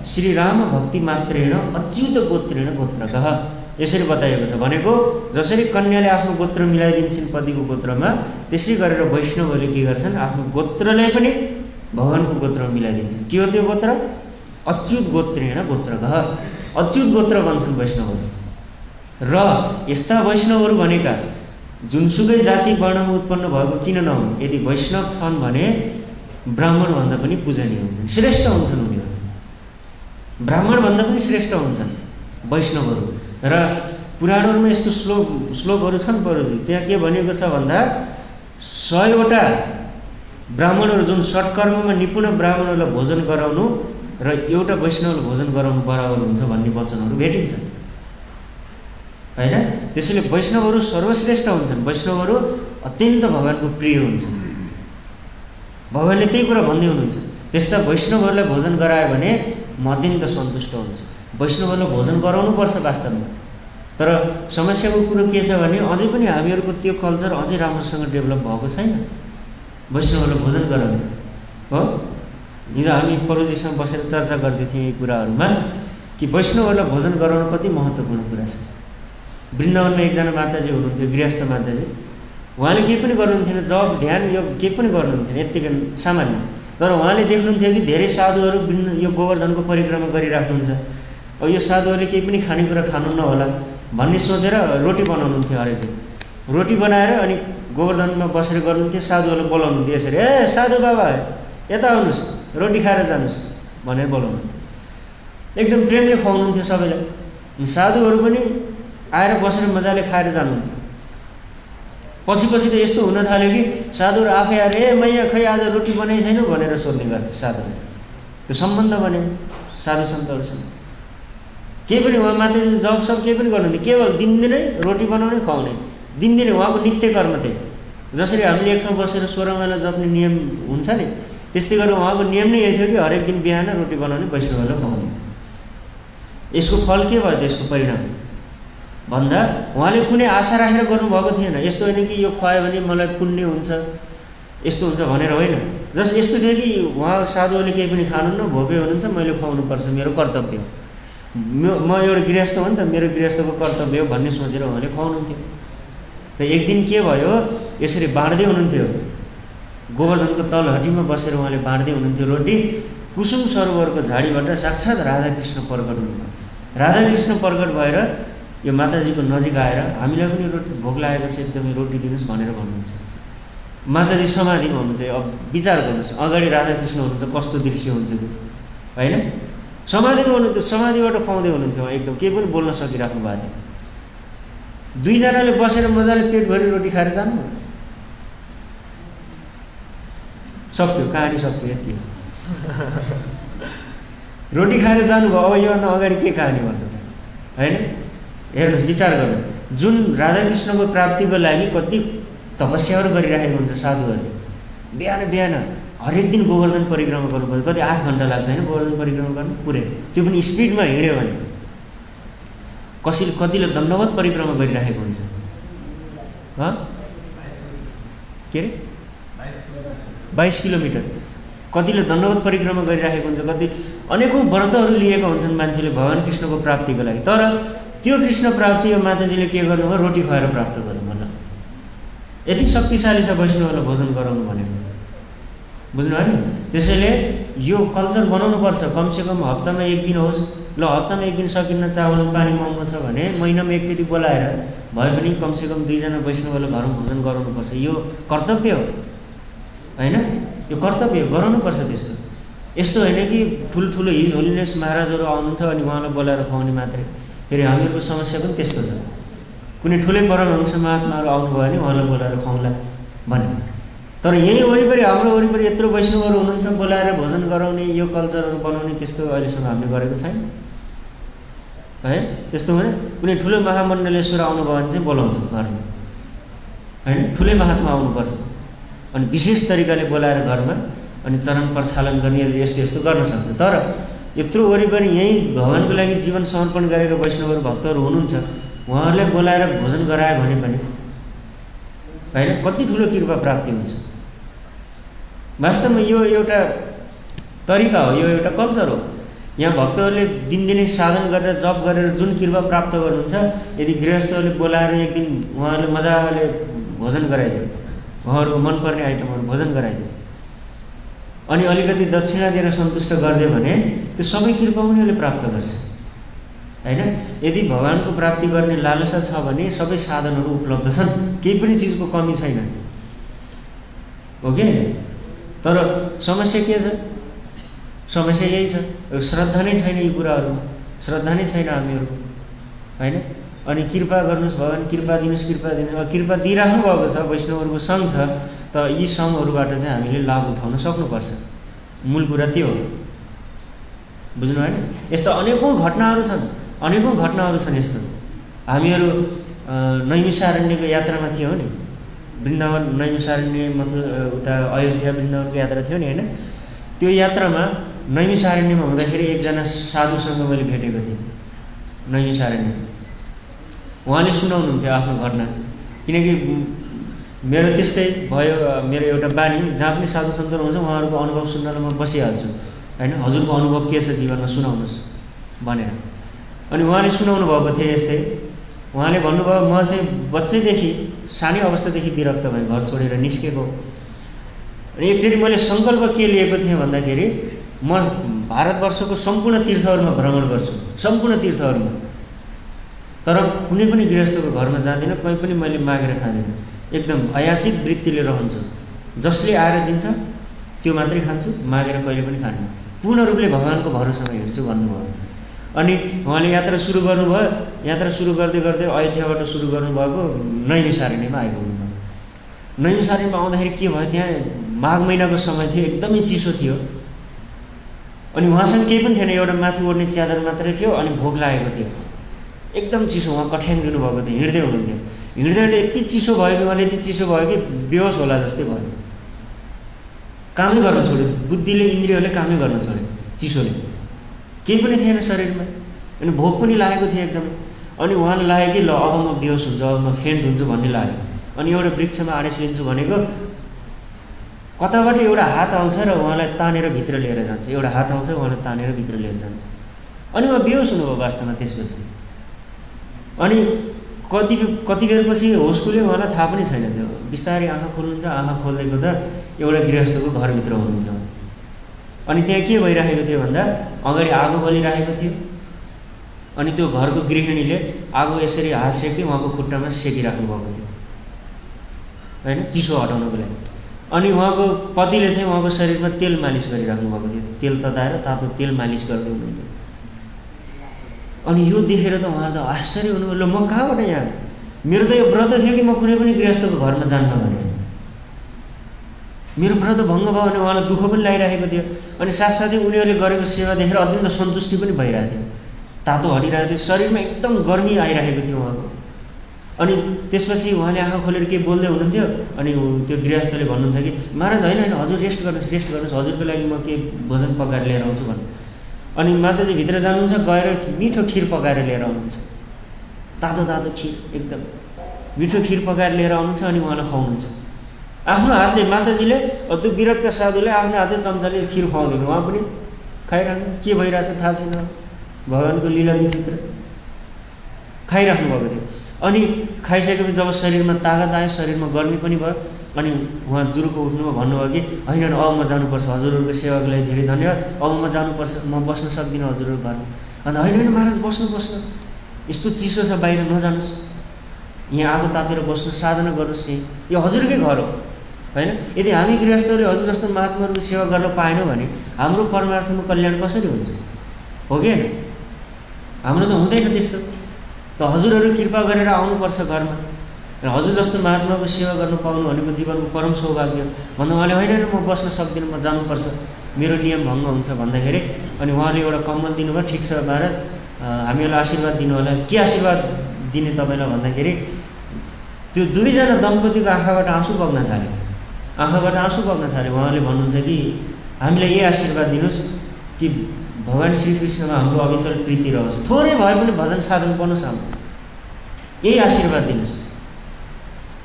श्रीराम भक्ति मात्रेण अच्युत गोत्रेण गोत्रकः, यसरी बताइएको छ। भनेको जसरी कन्याले आफ्नो गोत्र मिलाइदिन्छन् पतिको गोत्रमा, त्यसै गरेर वैष्णवहरूले के गर्छन्, आफ्नो गोत्रलाई पनि भगवानको गोत्रमा मिलाइदिन्छन्। के हो त्यो गोत्र? अच्युत गोत्रेण गोत्रकः, अच्युत गोत्र भन्छन् वैष्णवहरू। र यस्ता वैष्णवहरू भनेका जुनसुकै जाति वर्णमा उत्पन्न भएको किन नहुन्, यदि वैष्णव छन् भने ब्राह्मणभन्दा पनि पूजनीय हुन्छन्, श्रेष्ठ हुन्छन् उनीहरू, ब्राह्मणभन्दा पनि श्रेष्ठ हुन्छन् वैष्णवहरू। र पुराणहरूमा यस्तो श्लोकहरू छन् परोजी, त्यहाँ के भनेको छ भन्दा 100वटा ब्राह्मणहरू जुन षट्कर्ममा निपुण ब्राह्मणहरूलाई भोजन गराउनु र एउटा वैष्णवलाई भोजन गराउनु बराबर हुन्छ भन्ने वचनहरू भेटिन्छ होइन। त्यसैले वैष्णवहरू सर्वश्रेष्ठ हुन्छन्, वैष्णवहरू अत्यन्त भगवानको प्रिय हुन्छन्। भगवानले त्यही कुरा भन्दै हुनुहुन्छ, त्यस्ता वैष्णवहरूलाई भोजन गरायो भने म अत्यन्त सन्तुष्ट हुन्छु। वैष्णवहरूलाई भोजन गराउनुपर्छ वास्तवमा, तर समस्याको कुरो के छ भने अझै पनि हामीहरूको त्यो कल्चर अझै राम्रोसँग डेभलप भएको छैन, वैष्णवहरूलाई भोजन गराउने हो। हिजो हामी परोजीसँग बसेर चर्चा गर्दै थियौँ यी कुराहरूमा कि वैष्णवहरूलाई भोजन गराउनु कति महत्त्वपूर्ण कुरा छ। वृन्दावनमा एकजना माताजी हुनुहुन्थ्यो, गृहस्थ माताजी, उहाँले केही पनि गर्नुहुन्थेन, जब ध्यान यो केही पनि गर्नुहुन्थेन, यत्तिकै सामान्य। तर उहाँले देख्नुहुन्थ्यो कि धेरै साधुहरू यो गोवर्धनको परिक्रमा गरिराख्नुहुन्छ, अब यो साधुहरूले केही पनि खानेकुरा खानु नहोला भन्ने सोचेर रोटी बनाउनुहुन्थ्यो हरेक दिन। रोटी बनाएर अनि गोवर्धनमा बसेर गर्नुहुन्थ्यो, साधुहरूलाई बोलाउनुहुन्थ्यो यसरी, ए साधु बाबा यता आउनुहोस्, रोटी खाएर जानुहोस् भनेर बोलाउनुहुन्थ्यो। एकदम प्रेमले खुवाउनुहुन्थ्यो सबैलाई। साधुहरू पनि आएर बसेर मजाले खाएर जानुहुन्थ्यो। पछि त यस्तो हुन थाल्यो कि साधुहरू आफै आएर ए मैया खै आज रोटी बनाइ छैन भनेर सोध्ने गर्थे साधुले। त्यो सम्बन्ध बन्यो साधु सन्तहरूसँग। केही पनि उहाँ माथि जब सब केही पनि गर्नुहुन्थ्यो, केवल दिनदिनै रोटी बनाउने खुवाउने, दिनदिनै उहाँको नित्य कर्म त्यही। जसरी हामीले एक ठाउँ बसेर 16 माला जप्ने नियम हुन्छ नि, त्यस्तै गरेर उहाँको नियम नै यही थियो कि हरेक दिन बिहान रोटी बनाउने, वैष्णवहरूलाई खुवाउने। यसको फल के भयो त्यसको परिणाम भन्दा उहाँले कुनै आशा राखेर गर्नुभएको थिएन। यस्तो होइन कि यो खुवायो भने मलाई पुण्य हुन्छ, यस्तो हुन्छ भनेर होइन। जस यस्तो थियो कि उहाँ साधुहरूले केही पनि खानुहुन्न, भोकै हुनुहुन्छ, मैले खुवाउनुपर्छ, मेरो कर्तव्य हो, म एउटा गृहस्थ हो नि त, मेरो गृहस्थको कर्तव्य हो भन्ने सोचेर उहाँले खुवाउनुहुन्थ्यो। र एक दिन के भयो, यसरी बाँड्दै हुनुहुन्थ्यो, गोवर्धनको तलहटीमा बसेर उहाँले बाँड्दै हुनुहुन्थ्यो रोटी। कुसुम सरोवरको झाडीबाट साक्षात् राधाकृष्ण प्रकट हुनुभयो। राधाकृष्ण प्रकट भएर यो माताजीको नजिक आएर हामीलाई पनि रोटी भोक लागेको छ, एकदमै रोटी दिनुहोस् भनेर भन्नुहुन्छ। माताजी समाधिमा हुनुहुन्छ। अब विचार गर्नुहोस्, अगाडि राधाकृष्ण हुनुहुन्छ, कस्तो दृश्य हुन्छ त्यो होइन। समाधिमा हुनुहुन्थ्यो, समाधिबाट खुवाउँदै हुनुहुन्थ्यो, एकदम केही पनि बोल्न सकिराख्नु भएको थियो। दुईजनाले बसेर मजाले पेटभरि रोटी खाएर जानु, सक्यो, कहानी सक्यो, यति रोटी खाएर जानुभयो। अब योभन्दा अगाडि के कहानी भन्नु त होइन। हेर्नुहोस्, विचार गर्नु, जुन राधाकृष्णको प्राप्तिको लागि कति तपस्याहरू गरिराखेको हुन्छ साधुहरूले। बिहान बिहान हरेक दिन गोवर्धन परिक्रमा गर्नुपर्छ, कति 8 घन्टा लाग्छ होइन गोवर्धन परिक्रमा गर्नु पुरै, त्यो पनि स्पिडमा हिँड्यो भने। कतिले दण्डवत परिक्रमा गरिराखेको हुन्छ, के अरे 22 किलोमिटर, कतिले दण्डवत परिक्रमा गरिराखेको हुन्छ, कति अनेकौँ व्रतहरू लिएका हुन्छन् मान्छेले भगवान कृष्णको प्राप्तिको लागि। तर त्यो कृष्ण प्राप्ति यो माताजीले के गर्नुभयो, रोटी खुवाएर प्राप्त गर्नु भन्नु। यति शक्तिशाली छ वैष्णवहरूलाई भोजन गराउनु भनेको, बुझ्नुभयो नि। त्यसैले यो कल्चर बनाउनुपर्छ, कमसेकम हप्तामा 1 दिन होस्। ल हप्तामा 1 दिन सकिन्न, चावल पानी महँगो छ भने महिनामा एकचोटि बोलाएर भए पनि कमसेकम 2 जना वैष्णवलाई घरमा भोजन गराउनुपर्छ। यो कर्तव्य हो होइन, यो कर्तव्य गराउनुपर्छ। त्यस्तो यस्तो होइन कि ठुल्ठुलो हिज होलिनेस महाराजहरू आउनुहुन्छ अनि उहाँलाई बोलाएर खुवाउने मात्रै। फेरि हामीहरूको समस्या पनि त्यस्तो छ, कुनै ठुलै परमहंस महात्माहरू आउनुभयो भने उहाँलाई बोलाएर खुवाउँला भन्ने तर यही वरिपरि हाम्रो वरिपरि यत्रो वैष्णवहरू हुनुहुन्छ, बोलाएर भोजन गराउने, यो कल्चरहरू बनाउने, त्यस्तो अहिलेसम्म हामीले गरेको छैन है। त्यस्तो भने कुनै ठुलो महामण्डलेश्वर आउनुभयो भने चाहिँ बोलाउँछौँ घरमा होइन, ठुलै महात्मा आउनुपर्छ अनि विशेष तरिकाले बोलाएर घरमा अनि चरण प्रक्षालन गर्ने, यस्तो यस्तो गर्न सक्छ। तर यत्रो वरिपरि यहीँ भगवानको लागि जीवन समर्पण गरेर वैष्णवहरू भक्तहरू हुनुहुन्छ, उहाँहरूलाई बोलाएर भोजन गरायो भने पनि होइन कति ठुलो कृपा प्राप्ति हुन्छ। वास्तवमा यो एउटा तरिका हो, यो एउटा कल्चर हो। यहाँ भक्तहरूले दिनदिनै साधन गरेर जप गरेर जुन कृपा प्राप्त गर्नुहुन्छ, यदि गृहस्थहरूले बोलाएर एक दिन उहाँहरूले मजाले भोजन गराइदियो, उहाँहरूको मनपर्ने आइटमहरू भोजन गराइदियो अनि अलिकति दक्षिणा दिएर सन्तुष्ट गरिदियो भने त्यो सबै कृपा उनीहरूले प्राप्त गर्छ होइन। यदि भगवानको प्राप्ति गर्ने लालसा छ भने सबै साधनहरू उपलब्ध छन्, केही पनि चिजको कमी छैन, हो कि? तर समस्या के छ? समस्या यही छ, श्रद्धा नै छैन, यी कुराहरूमा श्रद्धा नै छैन हामीहरूको होइन। अनि कृपा गर्नुहोस् भगवान, कृपा दिनुहोस्, कृपा दिनुहोस्। कृपा दिइराख्नु भएको छ, वैष्णवहरूको सङ्घ छ, तर यी सङ्घहरूबाट चाहिँ हामीले लाभ उठाउन सक्नुपर्छ। मूल कुरा त्यो हो, बुझ्नु होइन? यस्ता अनेकौँ घटनाहरू छन्, अनेकौँ घटनाहरू छन् यस्तो। हामीहरू नैमिषारण्यको यात्रामा थियौँ नि, वृन्दावन नैमिषारण्य मतलब उता अयोध्या वृन्दावनको यात्रा थियो नि होइन। त्यो यात्रामा नैमिषारण्यमा हुँदाखेरि एकजना साधुसँग मैले भेटेको थिएँ नैमिषारण्य। उहाँले सुनाउनुहुन्थ्यो आफ्नो घटना, किनकि मेरो त्यस्तै भयो, मेरो एउटा बानी जहाँ पनि साधु सन्तहरू हुन्छ उहाँहरूको अनुभव सुन्नलाई म बसिहाल्छु होइन। हजुरको अनुभव के छ जीवनमा सुनाउनुहोस् भनेर। अनि उहाँले सुनाउनु भएको थियो यस्तै, उहाँले भन्नुभयो म चाहिँ बच्चैदेखि सानै अवस्थादेखि विरक्त भएँ, घर छोडेर निस्केको। अनि एकचोटि मैले सङ्कल्प के लिएको थिएँ भन्दाखेरि म भारतवर्षको सम्पूर्ण तीर्थहरूमा भ्रमण गर्छु, सम्पूर्ण तीर्थहरूमा, तर कुनै पनि गृहस्थको घरमा जाँदिनँ, कहीँ पनि मैले मागेर खाँदिनँ, एकदम अयाचित वृत्तिले रहन्छु। जसले आएर दिन्छ त्यो मात्रै खान्छु, मागेर कहिले पनि खान्छु, पूर्ण रूपले भगवानको भरोसामा हिँड्छु भन्नुभयो। अनि उहाँले यात्रा सुरु गर्नुभयो, यात्रा सुरु गर्दै गर्दै अयोध्याबाट सुरु गर्नुभएको नैमिषारण्यमा आइपुग्नुभयो। नैमिषारण्यमा आउँदाखेरि के भयो, त्यहाँ माघ महिनाको समय थियो, एकदमै चिसो थियो अनि उहाँसँग केही पनि थिएन, एउटा माथि ओढ्ने च्यादर मात्रै थियो अनि भोक लागेको थियो, एकदम चिसो। उहाँ कठ्याङ्गिनु भएको थियो, हिँड्दै हुनुहुन्थ्यो, हिँड्दै हिँड्दै यति चिसो भयो कि उहाँले यति चिसो भयो कि बेहोस होला जस्तै भयो, कामै गर्न छोड्यो, बुद्धिले इन्द्रियहरूले कामै गर्न छोड्यो चिसोले, केही पनि थिएन शरीरमा अनि भोक पनि लागेको थियो एकदमै। अनि उहाँलाई लाग्यो कि ल अब म बेहोस हुन्छु, अब म फेन्ट हुन्छु भन्ने लाग्यो। अनि एउटा वृक्षमा आडेस लिन्छु भनेको कताबाट एउटा हात आउँछ र उहाँलाई तानेर भित्र लिएर जान्छ, एउटा हात आउँछ उहाँलाई तानेर भित्र लिएर जान्छ। अनि उहाँ बेहोस हुनुभयो वास्तवमा त्यसपछि। अनि कति बेरपछि होस खुल्यो उहाँलाई थाहा पनि छैन थियो। बिस्तारै आँखा खोल्नुहुन्छ, आँखा खोल्दै गर्दा एउटा गृहस्थको घरभित्र हुनुहुन्थ्यो। अनि त्यहाँ के भइरहेको थियो भन्दा अगाडि आगो बलिरहेको थियो अनि त्यो घरको गृहिणीले आगो यसरी हात सेक्दै उहाँको खुट्टामा सेकिराख्नु भएको थियो होइन, चिसो हटाउनको लागि। अनि उहाँको पतिले चाहिँ उहाँको शरीरमा तेल मालिस गरिराख्नु भएको थियो, तेल तताएर तातो तेल मालिस गर्दै हुनुहुन्थ्यो। अनि यो देखेर त उहाँहरू त आश्चर्य हुनुभयो, ल म कहाँबाट यहाँ, मेरो त यो व्रत थियो कि म कुनै पनि गृहस्थको घरमा जान्न भने, मेरो व्रत भङ्ग भयो भने उहाँलाई दुःख पनि लागिरहेको थियो। अनि साथसाथै उनीहरूले गरेको सेवा देखेर अत्यन्त सन्तुष्टि पनि भइरहेको थियो, तातो हटिरहेको थियो, शरीरमा एकदम गर्मी आइरहेको थियो उहाँको। अनि त्यसपछि उहाँले आँखा खोलेर केही बोल्दै हुनुहुन्थ्यो अनि त्यो गृहस्थले भन्नुहुन्छ कि महाराज होइन होइन हजुर रेस्ट गर्नुहोस्, हजुरको लागि म केही भोजन पकाएर लिएर आउँछु भन्नु। अनि माताजी भित्र जानुहुन्छ, गएर मिठो खिर पकाएर लिएर आउनुहुन्छ, तातो तातो खिर, एकदम मिठो खिर पकाएर लिएर आउनुहुन्छ अनि उहाँलाई खुवाउनुहुन्छ आफ्नो हातले। माताजीले त्यो विरक्त साधुले आफ्नो हातले चम्चाले खिर खुवाउँदैन, उहाँ पनि खाइरहनु, के भइरहेछ थाहा छैन, भगवानको लीला विचित्र, खाइराख्नु भएको थियो। अनि खाइसकेपछि जब शरीरमा तागत आयो, शरीरमा गर्मी पनि भयो, अनि उहाँ जुरुको उठ्नुमा भन्नुभयो कि होइन अब म जानुपर्छ, हजुरहरूको सेवाको लागि धेरै धन्यवाद, अब म जानुपर्छ, म बस्न सक्दिनँ हजुरहरूको घरमा। अन्त होइन होइन महाराज बस्नु, यस्तो चिसो छ बाहिर नजानुहोस्, यहाँ आगो तापेर बस्नु, साधना गर्नुहोस्, यो हजुरकै घर हो होइन। यदि हामी गृहस्थहरूले हजुर जस्तो महात्माहरूको सेवा गर्न पाएनौँ भने हाम्रो परमार्थमा कल्याण कसरी हुन्छ, हो कि होइन? हाम्रो त हुँदैन त्यस्तो। त हजुरहरू कृपा गरेर आउनुपर्छ घरमा र हजुर जस्तो महात्माको सेवा गर्न पाउनु भनेको जीवनको परम सौभाग्य भन्दा उहाँले होइन म बस्न सक्दिनँ, म जानुपर्छ, मेरो नियम भङ्ग हुन्छ भन्दाखेरि अनि उहाँले एउटा कम्मल दिनुभयो, ठिक छ महाराज हामीहरूलाई आशीर्वाद दिनु होला। के आशीर्वाद दिने तपाईँलाई भन्दाखेरि त्यो दुवैजना दम्पतिको आँखाबाट आँसु बग्न थाल्यो, आँखाबाट आँसु बग्न थाल्यो। उहाँले भन्नुहुन्छ कि हामीलाई यही आशीर्वाद दिनुहोस् कि भगवान् श्रीकृष्णमा हाम्रो अविचल प्रीति रहोस्, थोरै भए पनि भजन साधन बनोस्, हाम्रो यही आशीर्वाद दिनुहोस्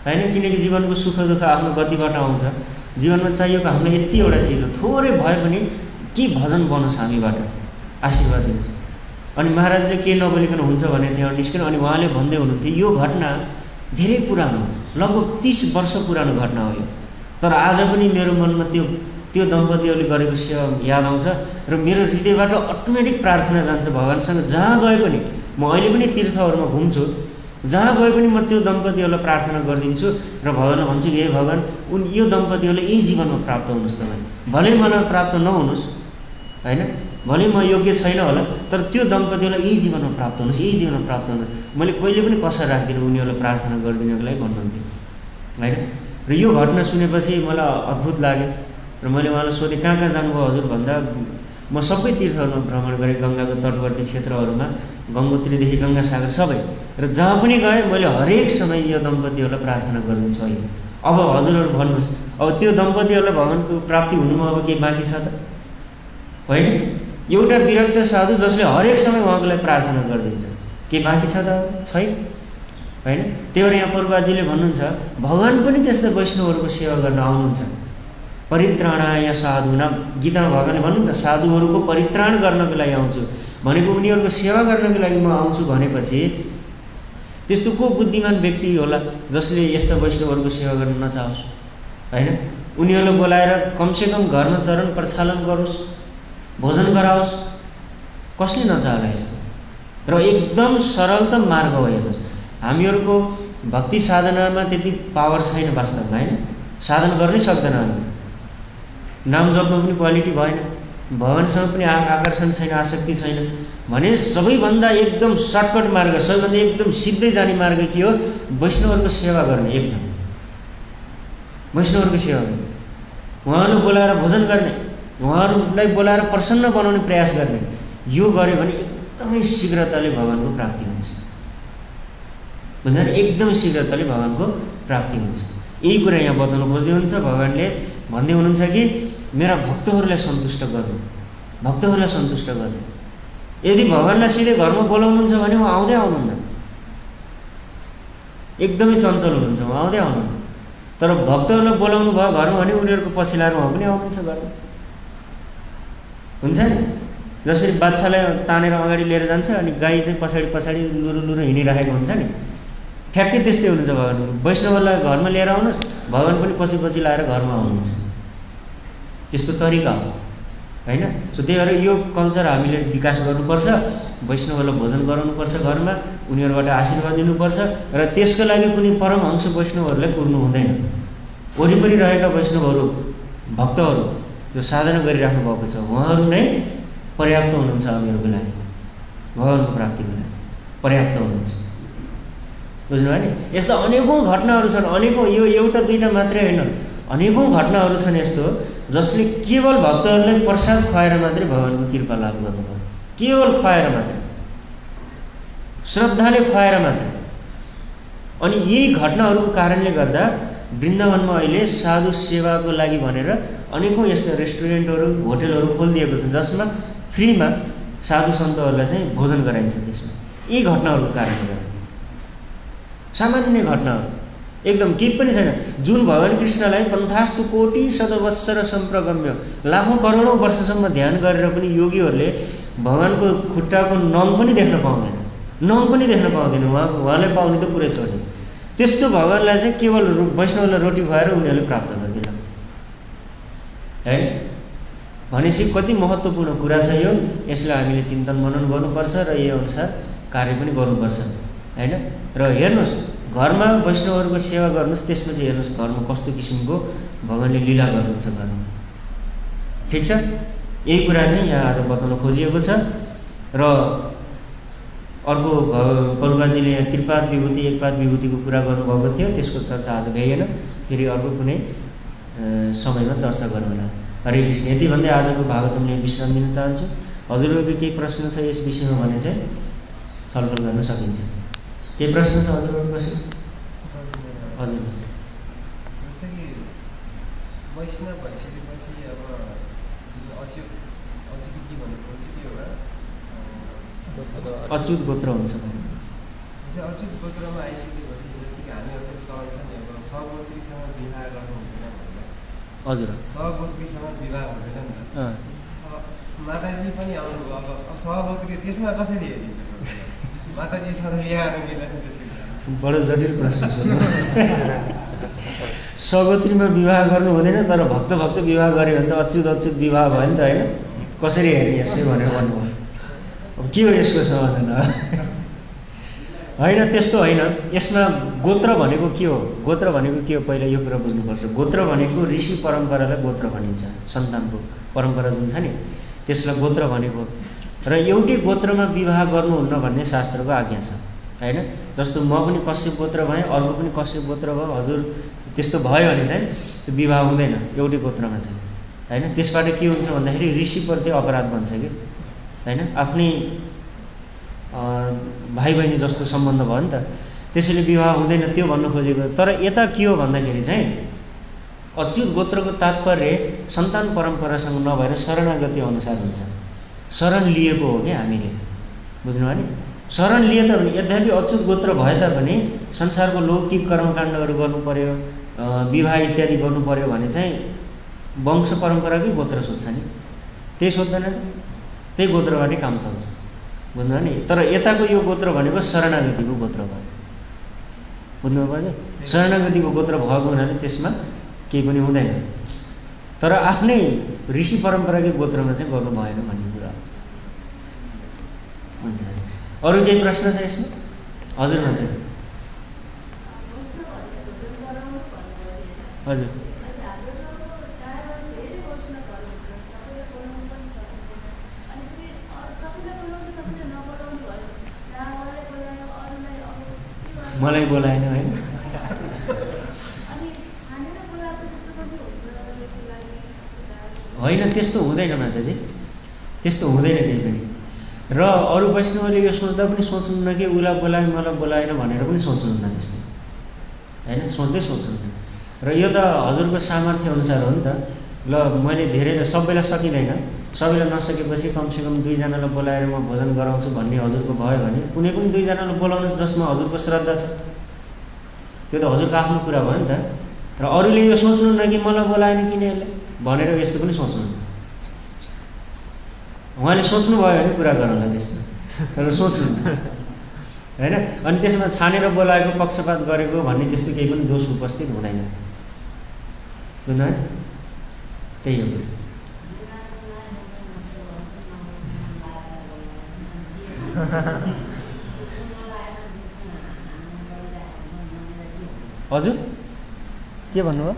होइन। किनकि जीवनको सुख दुःख आफ्नो गतिबाट आउँछ, जीवनमा चाहिएको हामीलाई यति एउटा चिज हो, थोरै भए पनि के भजन बनोस्, हामीबाट आशीर्वाद दिनुहोस्। अनि महाराजले के नबोलिकन हुन्छ भने त्यहाँ निस्किनु। अनि उहाँले भन्दै हुनुहुन्थ्यो यो घटना धेरै पुरानो, लगभग 30 वर्ष पुरानो घटना हो यो, तर आज पनि मेरो मनमा त्यो दम्पतिहरूले गरेको सेवा याद आउँछ र मेरो हृदयबाट अटोमेटिक प्रार्थना जान्छ भगवान्सँग। जहाँ गए पनि म अहिले पनि तीर्थहरूमा घुम्छु, जहाँ गए पनि म त्यो दम्पतिहरूलाई प्रार्थना गरिदिन्छु र भगवान्लाई भन्छु हे भगवान् यो दम्पतिहरूलाई यही जीवनमा प्राप्त हुनुहोस्, तपाईँ भलै मलाई प्राप्त नहुनुहोस् होइन, भलै म योग्य छैन होला, तर त्यो दम्पतिहरूलाई यही जीवनमा प्राप्त हुनुहोस्, यही जीवनमा प्राप्त हुनुहोस्। मैले कहिले पनि कसर राख्दिनँ उनीहरूलाई प्रार्थना गरिदिनको लागि भन्नुहुन्थ्यो होइन। र यो घटना सुनेपछि मलाई अद्भुत लाग्यो र मैले उहाँलाई सोधेँ कहाँ कहाँ जानुभयो हजुर भन्दा म सबै तीर्थहरूमा भ्रमण गरेँ, गङ्गाको तटवर्ती क्षेत्रहरूमा, गङ्गोत्रीदेखि गङ्गासागर सबै, र जहाँ पनि गएँ मैले हरेक समय यो दम्पतिहरूलाई प्रार्थना गरिदिन्छु। अहिले अब हजुरहरू भन्नुहोस्, अब त्यो दम्पतिहरूलाई भगवानको प्राप्ति हुनुमा अब केही बाँकी छ त होइन? एउटा विरक्त साधु जसले हरेक समय उहाँको लागि प्रार्थना गरिदिन्छ, के बाँकी छ त? छैन होइन। त्यही भएर यहाँ पूर्वजीले भन्नुहुन्छ भगवान् पनि त्यस्तो वैष्णवहरूको सेवा गर्न आउनुहुन्छ। परित्राणाय साधुनाम, गीतामा भगवान्ले भन्नुहुन्छ साधुहरूको परित्राण गर्नको लागि आउँछु भनेको उनीहरूको सेवा गर्नको लागि म आउँछु भनेपछि त्यस्तो को बुद्धिमान व्यक्ति होला जसले यस्ता वैष्णवहरूको सेवा गर्न नचाहोस् होइन। उनीहरूलाई बोलाएर कमसेकम घरमा चरण प्रक्षालन गरोस्, भोजन गराओस्, कसले नचाहला यस्तो। र एकदम सरलतम मार्ग हो हेर्नुहोस्, हामीहरूको भक्ति साधनामा त्यति पावर छैन वास्तवमा होइन, साधना गर्नै सक्दैन हामी, नाम जपमा पनि क्वालिटी भएन, भगवान्सँग पनि आकर्षण छैन, आसक्ति छैन भने सबैभन्दा एकदम सर्टकट मार्ग, सबैभन्दा एकदम सिधै जाने मार्ग के हो? वैष्णवहरूको सेवा गर्ने, एकदम वैष्णवहरूको सेवा गर्ने, उहाँहरूलाई बोलाएर भोजन गर्ने, उहाँहरूलाई बोलाएर प्रसन्न बनाउने प्रयास गर्ने। यो गर्यो भने एकदमै शीघ्रताले भगवानको प्राप्ति हुन्छ, भन्दा एकदमै शीघ्रताले भगवानको प्राप्ति हुन्छ। यही कुरा यहाँ बताउन खोज्दै हुनुहुन्छ। भगवान्ले भन्दै हुनुहुन्छ कि मेरा भक्तहरूलाई सन्तुष्ट गर्नु, भक्तहरूलाई सन्तुष्ट गर्नु। यदि भगवान्लाई सिधै घरमा बोलाउनुहुन्छ भने उहाँ आउँदै आउनुहुन्न, एकदमै चञ्चल हुनुहुन्छ, उहाँ आउँदै आउनुहुन्न। तर भक्तहरूलाई बोलाउनु भयो घरमा भने उनीहरूको पछि लाएर उहाँ पनि आउनुहुन्छ घरमा, हुन्छ नि। जसरी बाछालाई तानेर अगाडि लिएर जान्छ अनि गाई चाहिँ पछाडि पछाडि लुरु लुरु हिँडिरहेको हुन्छ नि, ठ्याक्कै त्यस्तै हुनुहुन्छ भगवान्। वैष्णवलाई घरमा लिएर आउनुहोस्, भगवान् पनि पछि पछि लाएर घरमा आउनुहुन्छ, त्यस्तो तरिका हो होइन। सो त्यही भएर यो कल्चर हामीले विकास गर्नुपर्छ, वैष्णवलाई भोजन गराउनुपर्छ घरमा, उनीहरूबाट आशीर्वाद लिनुपर्छ र त्यसको लागि कुनै परमहंस वैष्णवहरूलाई कुर्नु हुँदैन। वरिपरि रहेका वैष्णवहरू भक्तहरू जो साधना गरिराख्नु भएको छ उहाँहरू नै पर्याप्त हुनुहुन्छ, हामीहरूको लागि भगवानको प्राप्तिको लागि पर्याप्त हुनुहुन्छ, बुझ्नुभयो नि। यस्ता अनेकौँ घटनाहरू छन्, अनेकौँ, यो एउटा दुईवटा मात्रै होइन, अनेकौँ घटनाहरू छन् यस्तो जसले केवल भक्तहरूलाई प्रसाद खुवाएर मात्रै भगवानको कृपा लाभ गर्नुभयो, केवल खुवाएर मात्रै, श्रद्धाले खुवाएर मात्रै। अनि यही घटनाहरूको कारणले गर्दा वृन्दावनमा अहिले साधु सेवाको लागि भनेर अनेकौँ यस्ता रेस्टुरेन्टहरू, होटलहरू खोलिदिएको छ जसमा फ्रीमा साधु सन्तहरूलाई चाहिँ भोजन गराइन्छ। त्यसमा यी घटनाहरूको कारणले गर्दा सामान्य घटनाहरू एकदम केही पनि छैन। जुन भगवान् कृष्णलाई पन्थास्तु कोटि शतवत्सर सम्प्रगम्य, लाखौँ करोडौँ वर्षसम्म ध्यान गरेर पनि योगीहरूले भगवानको खुट्टाको नङ पनि देख्न पाउँदैन, नङ पनि देख्न पाउँदैन, उहाँलाई पाउने त पुरै छोड्यो। त्यस्तो भगवान्लाई चाहिँ केवल वैष्णवलाई रोटी खुवाएर उनीहरूले प्राप्त गर्दैन है। भनेपछि कति महत्त्वपूर्ण कुरा छ यो, यसलाई हामीले चिन्तन मनन गर्नुपर्छ र यही अनुसार कार्य पनि गर्नुपर्छ होइन। र हेर्नुहोस् घरमा वैष्णवहरूको सेवा गर्नुहोस्, त्यसपछि हेर्नुहोस् घरमा कस्तो किसिमको भगवान्ले लीला गर्नुहुन्छ घरमा, ठिक छ। यही कुरा चाहिँ यहाँ आज बताउन खोजिएको छ। र अर्को परुवाजीले त्रिपाद विभूति एकपाद विभूतिको कुरा गर्नुभएको थियो, त्यसको चर्चा आज भइएन, फेरि अर्को कुनै समयमा चर्चा गरौँला। हरे कृष्ण। यति भन्दै आजको भागवतमले विश्राम दिन चाहन्छु। हजुरहरूको केही प्रश्न छ यस विषयमा भने चाहिँ छलफल गर्न सकिन्छ। केही प्रश्न छ हजुरहरूको? हजुर। जस्तै कि वैष्णव भइसकेपछि अब अच्युत के भन्नु के होला, अच्युत गोत्र हुन्छ। जस्तै अच्युत गोत्रमा आइसकेपछि जस्तै कि हामीहरूको चलन छ नि, अब सगोत्रीसँग विवाह गर्नु हुँदैन भनेर। हजुर, सगोत्रीसँग विवाह हुँदैन नि त। माताजी पनि आउनुभयो, अब सगोत्री त्यसमा कसरी हेरिन्छ? माताजीसँग विवाह गर्नु मिल्दैन त्यस्तो। बडो जटिल प्रश्न छ। सगोत्रीमा विवाह गर्नु हुँदैन, तर भक्त विवाह गऱ्यो भने त अच्युत विवाह भयो नि त, होइन? कसरी हेर्ने यसले भनेर भन्नुभयो। अब के हो यसको समाधान? होइन, त्यस्तो होइन। यसमा गोत्र भनेको के हो? गोत्र भनेको के हो? पहिला यो कुरा बुझ्नुपर्छ। गोत्र भनेको ऋषि परम्परालाई गोत्र भनिन्छ। सन्तानको परम्परा जुन छ नि त्यसलाई गोत्र भनेको। र एउटै गोत्रमा विवाह गर्नुहुन्न भन्ने शास्त्रको आज्ञा छ, होइन? जस्तो म पनि कश्यप गोत्र भएँ, अर्को पनि कश्यप गोत्र भयो, हजुर त्यस्तो भयो भने चाहिँ त्यो विवाह हुँदैन एउटै गोत्रमा चाहिँ, होइन? त्यसबाट के हुन्छ भन्दाखेरि ऋषिप्रति अपराध बन्छ कि, होइन? आफ्नै भाइ बहिनी जस्तो सम्बन्ध भयो नि त, त्यसैले विवाह हुँदैन त्यो भन्नु खोजेको। तर यता के हो भन्दाखेरि चाहिँ अच्युत गोत्रको तात्पर्य सन्तान परम्परासँग नभएर शरणागति अनुसार हुन्छ। शरण लिएको हो कि हामीले, बुझ्नुभयो नि? शरण लिए तापनि यद्यपि अच्युत गोत्र भए तापनि संसारको लौकिक कर्मकाण्डहरू गर्नु पर्यो, विवाह इत्यादि गर्नु पर्यो भने चाहिँ वंश परम्पराकै गोत्र सोध्छ नि, त्यही सोध्दैन, त्यही गोत्रबाटै काम चल्छ, बुझ्नुभयो नि? तर यताको यो गोत्र भनेको शरणागतिको गोत्र भयो, बुझ्नुभयो? शरणागतिको गोत्र भएको हुनाले त्यसमा केही पनि हुँदैन। तर आफ्नै ऋषि परम्पराकै गोत्रमा चाहिँ गर्नु भएन भन्ने कुरा हुन्छ। अरू केही प्रश्न छ यसमा? हजुर भन्दैछ। हजुर, मलाई बोलाएन, होइन? होइन, त्यस्तो हुँदैन माताजी, त्यस्तो हुँदैन केही पनि। र अरू वैष्णवले यो सोच्दा पनि सोच्नुहुन्न कि उसलाई बोलायो मलाई बोलाएन भनेर पनि सोच्नुहुन्न त्यस्तो, होइन? सोच्दै सोच्नुहुन्न। र यो त हजुरको सामर्थ्य अनुसार हो नि त। ल मैले धेरै सबैलाई सकिँदैन, सबैलाई नसकेपछि कमसेकम 2जनालाई बोलाएर म भोजन गराउँछु भन्ने हजुरको भयो भने कुनै पनि 2जनालाई बोलाउनुहोस् जसमा हजुरको श्रद्धा छ, त्यो त हजुरको आफ्नो कुरा भयो नि त। र अरूले यो सोच्नुहुन्न कि मलाई बोलाएन किन यसले भनेर यस्तो पनि सोच्नुहुन्न। उहाँले सोच्नुभयो भने कुरा गरौँला त्यसमा, तर सोच्नुहुन्न, होइन? अनि त्यसमा छानेर बोलाएको पक्षपात गरेको भन्ने त्यस्तो केही पनि दोष उपस्थित हुँदैन, बुझ्नु? त्यही हो। हजुर के भन्नुभयो?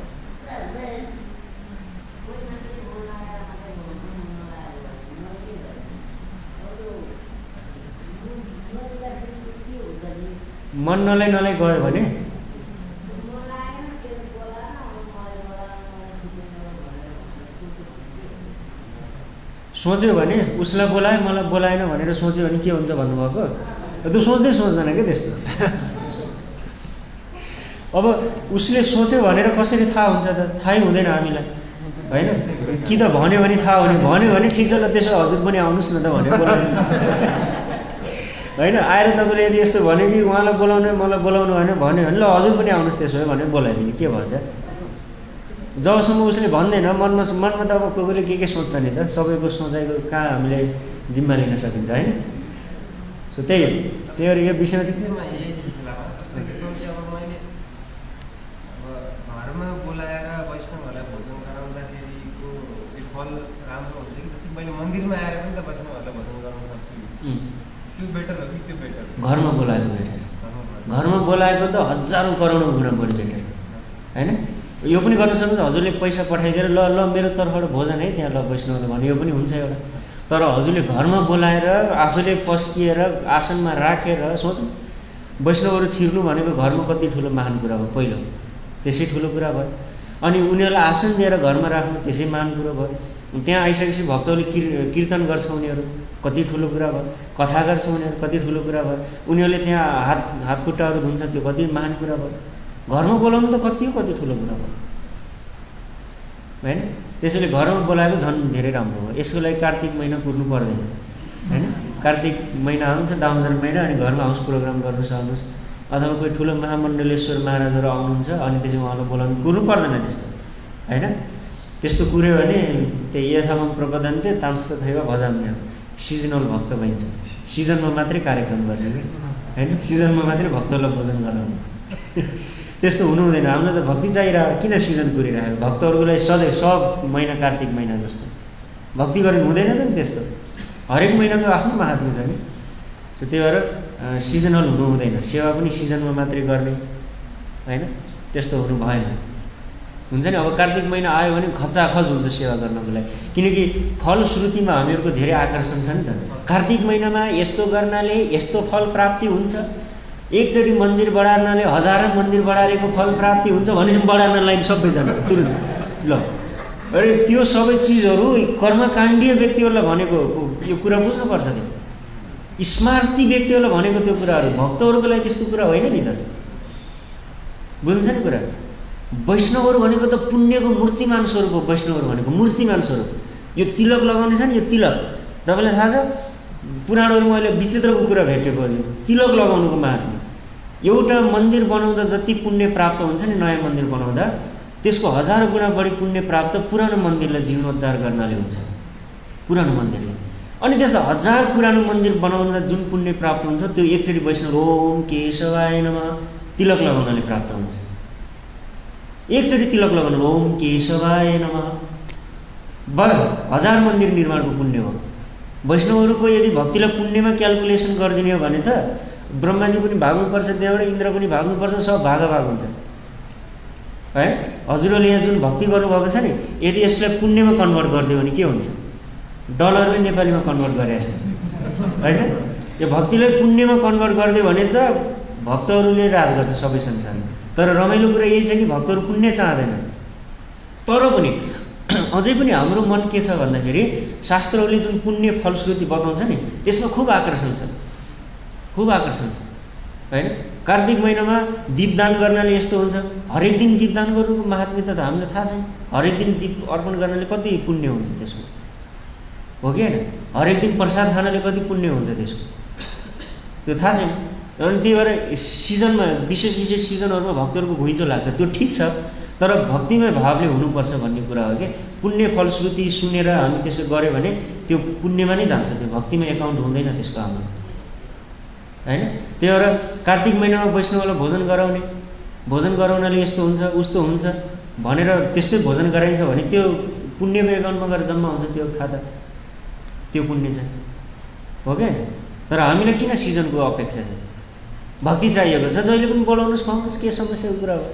मन नलाई गयो भने सोच्यो भने उसलाई बोलायो मलाई बोलाएन भनेर सोच्यो भने के हुन्छ भन्नुभएको? त्यो सोच्दै सोच्दैन क्या त्यस्तो। अब उसले सोच्यो भनेर कसरी थाहा हुन्छ त? थाहै हुँदैन हामीलाई, होइन? कि त भन्यो भने थाहा हुने, भन्यो भने ठिक छ ल त्यसो हजुर पनि आउनुहोस् न त भनेर बोलाउनु, होइन? आएर तपाईँले यदि यस्तो भन्यो कि उहाँलाई बोलाउनु मलाई बोलाउनु होइन भन्यो भने ल हजुर पनि आउनुहोस् त्यसो भए भनेर बोलाइदिने, के भयो त? जबसम्म उसले भन्दैन मनमा त अब कोही के सोच्छ नि त, सबैको सोचाइको कहाँ हामीले जिम्मा लिन सकिन्छ, होइन? सो त्यही हो। त्यही भएर यो विषयमा यही सिलसिलामा जस्तै कि अब मैले घरमा बोलाएर वैष्णवहरूलाई भोजन गराउँदाखेरिको त्यो फल राम्रो हुन्छ कि जस्तै मैले मन्दिरमा आएर पनि त वैष्णवहरूलाई भोजन गराउन सक्छु, त्यो बेटर हो कि त्यो बेटर? घरमा बोलाएको बेटर। घरमा बोलाएको त हजारौँ करोडौँ गुणा बढी बेटर, होइन? यो पनि गर्न सक्नुहुन्छ, हजुरले पैसा पठाइदिएर ल ल मेरो तर्फबाट भोजन है त्यहाँ ल वैष्णवले भने यो पनि हुन्छ एउटा। तर हजुरले घरमा बोलाएर आफूले पस्किएर आसनमा राखेर सोच वैष्णवहरू छिर्नु भनेको घरमा कति ठुलो महान कुरा हो। पहिलो त्यसै ठुलो कुरा भयो। अनि उनीहरूलाई आसन दिएर घरमा राख्नु त्यसै महान कुरो भयो। त्यहाँ आइसकेपछि भक्तहरूले कीर्तन गर्छ उनीहरू, कति ठुलो कुरा भयो। कथा गर्छ उनीहरू, कति ठुलो कुरा भयो। उनीहरूले त्यहाँ हात खुट्टाहरू धुन्छ, त्यो कति महान कुरा भयो। घरमा बोलाउनु त कति ठुलो कुरा भयो होइन। त्यसैले घरमा बोलाएको झन् धेरै राम्रो हो। यसको लागि कार्तिक महिना पुर्नु पर्दैन होइन। कार्तिक महिना आउँछ, दामोदर महिना, अनि घरमा हाउस प्रोग्राम गर्नु सक्नुहोस्। अथवा कोही ठुलो महामण्डलेश्वर महाराजहरू आउनुहुन्छ अनि त्यसपछि उहाँलाई बोलाउनु कुर्नु पर्दैन त्यस्तो होइन। त्यस्तो कुर्यो भने त्यही यथामम प्रबन्धन्ते तामस्तथैव भजाम्य, सिजनल भक्त भइन्छ। सिजनमा मात्रै कार्यक्रम गर्ने कि होइन, सिजनमा मात्रै भक्तहरूलाई भोजन गराउनु त्यस्तो हुनु हुँदैन। हामीलाई त भक्ति चाहिरहेको, किन सिजन कुरिरहेको? भक्तहरूको लागि सधैँ सब महिना कार्तिक महिना जस्तो भक्ति गर्नु हुँदैन त नि त्यस्तो। हरेक महिनाको आफ्नो महात्म्य छ नि। त्यही भएर सिजनल हुनु हुँदैन। सेवा पनि सिजनमा मात्रै गर्ने होइन, त्यस्तो हुनु भएन। हुन्छ नि। अब कार्तिक महिना आयो भने खचाखच हुन्छ सेवा गर्नको लागि, किनकि फलश्रुतिमा हामीहरूको धेरै आकर्षण छ नि त। कार्तिक महिनामा यस्तो गर्नाले यस्तो फल प्राप्ति हुन्छ, एकचोटि मन्दिर बढार्नाले हजारौँ मन्दिर बढारेको फल प्राप्ति हुन्छ भनेपछि बढार्न लागि सबैजना तुरुन्त ल। अरे त्यो सबै चिजहरू कर्मकाण्डीय व्यक्तिहरूलाई भनेको यो कुरा बुझ्नुपर्छ नि। स्मार्ती व्यक्तिहरूलाई भनेको त्यो कुराहरू, भक्तहरूको लागि त्यस्तो कुरा होइन नि त। बुझ्न्छ नि कुरा। वैष्णवहरू भनेको त पुण्यको मूर्तिमान स्वरूप हो। वैष्णवहरू भनेको मूर्तिमान स्वरूप। यो तिलक लगाउने छ नि, यो तिलक तपाईँलाई थाहा छ? पुराणहरूमा अहिले विचित्रको कुरा भेटेको हजुर, तिलक लगाउनुको महात्म्य। एउटा मन्दिर बनाउँदा जति पुण्य प्राप्त हुन्छ नि, नयाँ मन्दिर बनाउँदा त्यसको 1000 गुणा बढी पुण्य प्राप्त पुरानो मन्दिरलाई जीर्णोद्धार गर्नाले हुन्छ, पुरानो मन्दिरले। अनि त्यस्तो 1000 पुरानो मन्दिर बनाउँदा जुन पुण्य प्राप्त हुन्छ त्यो एकचोटि वैष्णव ओम केशवाय नमः तिलक लगाउनाले प्राप्त हुन्छ। एकचोटि तिलक लगाउनु ओम केशवाय नमः भयो, 1000 मन्दिर निर्माणको पुण्य हो। वैष्णवहरूको यदि भक्तिलाई पुण्यमा क्यालकुलेसन गरिदिने हो भने त ब्रह्माजी पनि भाग्नुपर्छ, त्यहाँबाट इन्द्र पनि भाग्नुपर्छ, सब भाग हुन्छ है। हजुरहरूले यहाँ जुन भक्ति गर्नुभएको छ नि, यदि यसलाई पुण्यमा कन्भर्ट गरिदियो भने के हुन्छ? डलरले नेपालीमा कन्भर्ट गरेछ होइन। यो भक्तिलाई पुण्यमा कन्भर्ट गरिदियो भने त भक्तहरूले राज गर्छ सबै संसारमा। तर रमाइलो कुरा यही छ कि भक्तहरू पुण्य चाहँदैन। तर पनि अझै पनि हाम्रो मन के छ भन्दाखेरि शास्त्रहरूले जुन पुण्य फलश्रुति बताउँछ नि त्यसमा खुब आकर्षण छ, खुब आकर्षण छ होइन। कार्तिक महिनामा दीपदान गर्नाले यस्तो हुन्छ, हरेक दिन दीपदान गर्नुको महात्म्य त हामीलाई थाहा छैन। हरेक दिन दीप अर्पण गर्नाले कति पुण्य हुन्छ त्यसको, हो कि होइन? हरेक दिन प्रसाद खानाले कति पुण्य हुन्छ त्यसको, त्यो थाहा छैन। अनि त्यही भएर सिजनमा विशेष सिजनहरूमा भक्तहरूको घुइँचो लाग्छ, त्यो ठिक छ। तर भक्तिमय भावले हुनुपर्छ भन्ने कुरा हो कि पुण्य फलश्रुति सुनेर हामी त्यसो गऱ्यो भने त्यो पुण्यमा नै जान्छ, त्यो भक्तिमा एकाउन्ट हुँदैन त्यसको हाम्रो होइन। त्यही भएर कार्तिक महिनामा वैष्णवलाई भोजन गराउनाले यस्तो हुन्छ उस्तो हुन्छ भनेर त्यस्तै भोजन गराइन्छ भने त्यो पुण्यको एकाउन्टमा गएर जम्मा हुन्छ त्यो खाता, त्यो पुण्य चाहिँ हो क्या। तर हामीलाई किन सिजनको अपेक्षा छ? भक्ति चाहिएको छ, जहिले पनि बोलाउनुहोस्, खुवाउनुहोस्, के समस्याको कुरा हो?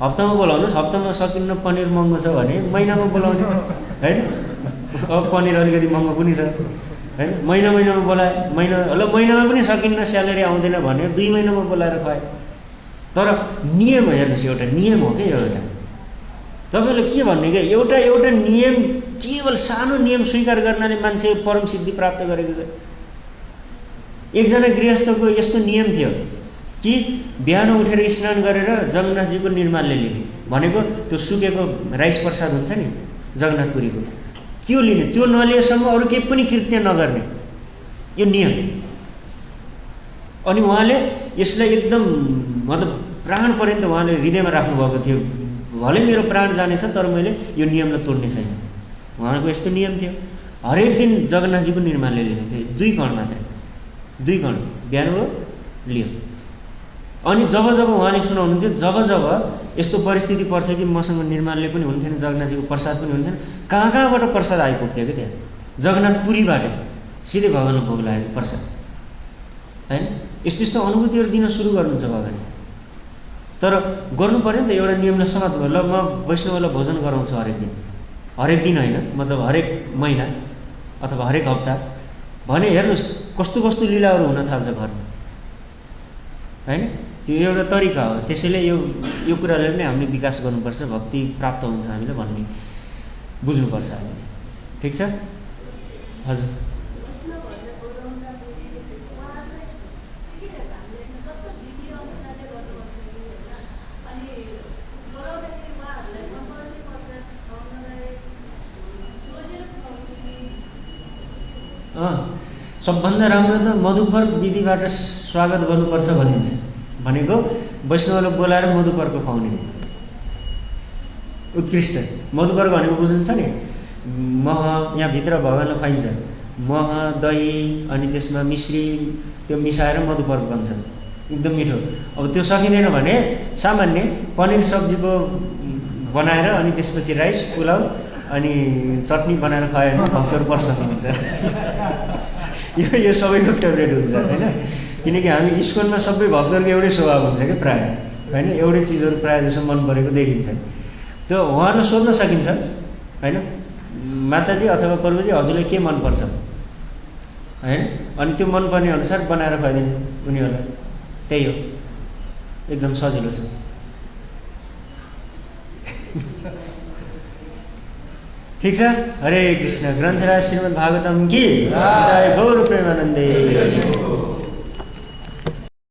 हप्तामा बोलाउनुहोस्, हप्तामा सकिन्न पनिर महँगो छ भने महिनामा बोलाउने होइन। अब पनिर अलिकति महँगो पनि छ होइन, महिनामा बोलाए, महिनामा पनि सकिन्न, स्यालेरी आउँदैन भने 2 महिनामा बोलाएर खुवाए। तर नियम हेर्नुहोस्, एउटा नियम हो क्या एउटा। तपाईँले के भन्ने क्या, एउटा नियम, केवल सानो नियम स्वीकार गर्नाले मान्छे परम सिद्धि प्राप्त गरेको छ। एकजना गृहस्थको यस्तो नियम थियो कि बिहान उठेर स्नान गरेर जगन्नाथजीको निर्माल्य लिने भनेको त्यो सुकेको राइस प्रसाद हुन्छ नि जगन्नाथपुरीको, त्यो लिने, त्यो नलिएसम्म अरू केही पनि कृत्य नगर्ने, यो नियम। अनि उहाँले यसलाई एकदम मतलब प्राणपर्यन्त उहाँले हृदयमा राख्नुभएको थियो। भले मेरो प्राण जानेछ तर मैले यो नियमलाई तोड्ने छैन, उहाँको यस्तो नियम थियो। हरेक दिन जगन्नाथजीको निर्माल्य लिने थियो, 2 कण मात्रै, 2 कण बिहान हो लियो। अनि जब उहाँले सुनाउनुहुन्थ्यो, जब यस्तो परिस्थिति पर्थ्यो कि मसँग निर्माल्य पनि हुन्थेन, जगन्नाथजीको प्रसाद पनि हुन्थेन, कहाँबाट प्रसाद आइपुग्थ्यो कि त्यहाँ जगन्नाथपुरीबाट सिधै भगवान्लाई भोग लागेको प्रसाद होइन। यस्तो अनुभूतिहरू दिन सुरु गर्नुहुन्छ भगवान्ले। तर गर्नु पऱ्यो नि त, एउटा नियमलाई समाप्त गर्नु। ल म वैष्णवलाई भोजन गराउँछु हरेक दिन होइन, मतलब हरेक महिना अथवा हरेक हप्ता भने हेर्नुहोस् कस्तो कस्तो लीलाहरू हुन थाल्छ घरमा, होइन? त्यो एउटा तरिका हो। त्यसैले यो कुरालाई नै हामीले विकास गर्नुपर्छ, भक्ति प्राप्त हुन्छ हामीले भन्ने बुझ्नुपर्छ हामीले। ठिक छ? हजुर। सबभन्दा राम्रो त मधुपर्क विधिबाट स्वागत गर्नुपर्छ भनिन्छ। भनेको वैष्णवलाई बोलाएर मधुपर्क खुवाउने उत्कृष्ट। मधुपर्क भनेको बुझ्नुहुन्छ नि, मह यहाँभित्र भगवानलाई खुवाइन्छ, मह दही अनि त्यसमा मिश्री त्यो मिसाएर मधुपर्क बन्छ, एकदम मिठो। अब त्यो सकिँदैन भने सामान्य पनिर सब्जीको बनाएर अनि त्यसपछि राइस पुलाउ अनि चटनी बनाएर खुवायो भने भक्तहरू प्रसन्न हुन्छ। यो सबैको फेभरेट हुन्छ, होइन? किनकि हामी इस्कनमा सबै भक्तहरूको एउटै स्वभाव हुन्छ क्या प्रायः, होइन? एउटै चिजहरू प्रायः जसो मन परेको देखिन्छ। त्यो उहाँलाई सोध्न सकिन्छ, होइन? माताजी अथवा प्रभुजी हजुरलाई के मनपर्छ, होइन? अनि त्यो मनपर्ने अनुसार बनाएर खुवाइदिनु उनीहरूलाई, त्यही हो, एकदम सजिलो छ। ठिक छ? हरे कृष्ण। ग्रन्थराज श्रीमद् भागवतम की जय। गौर प्रेमानन्दे।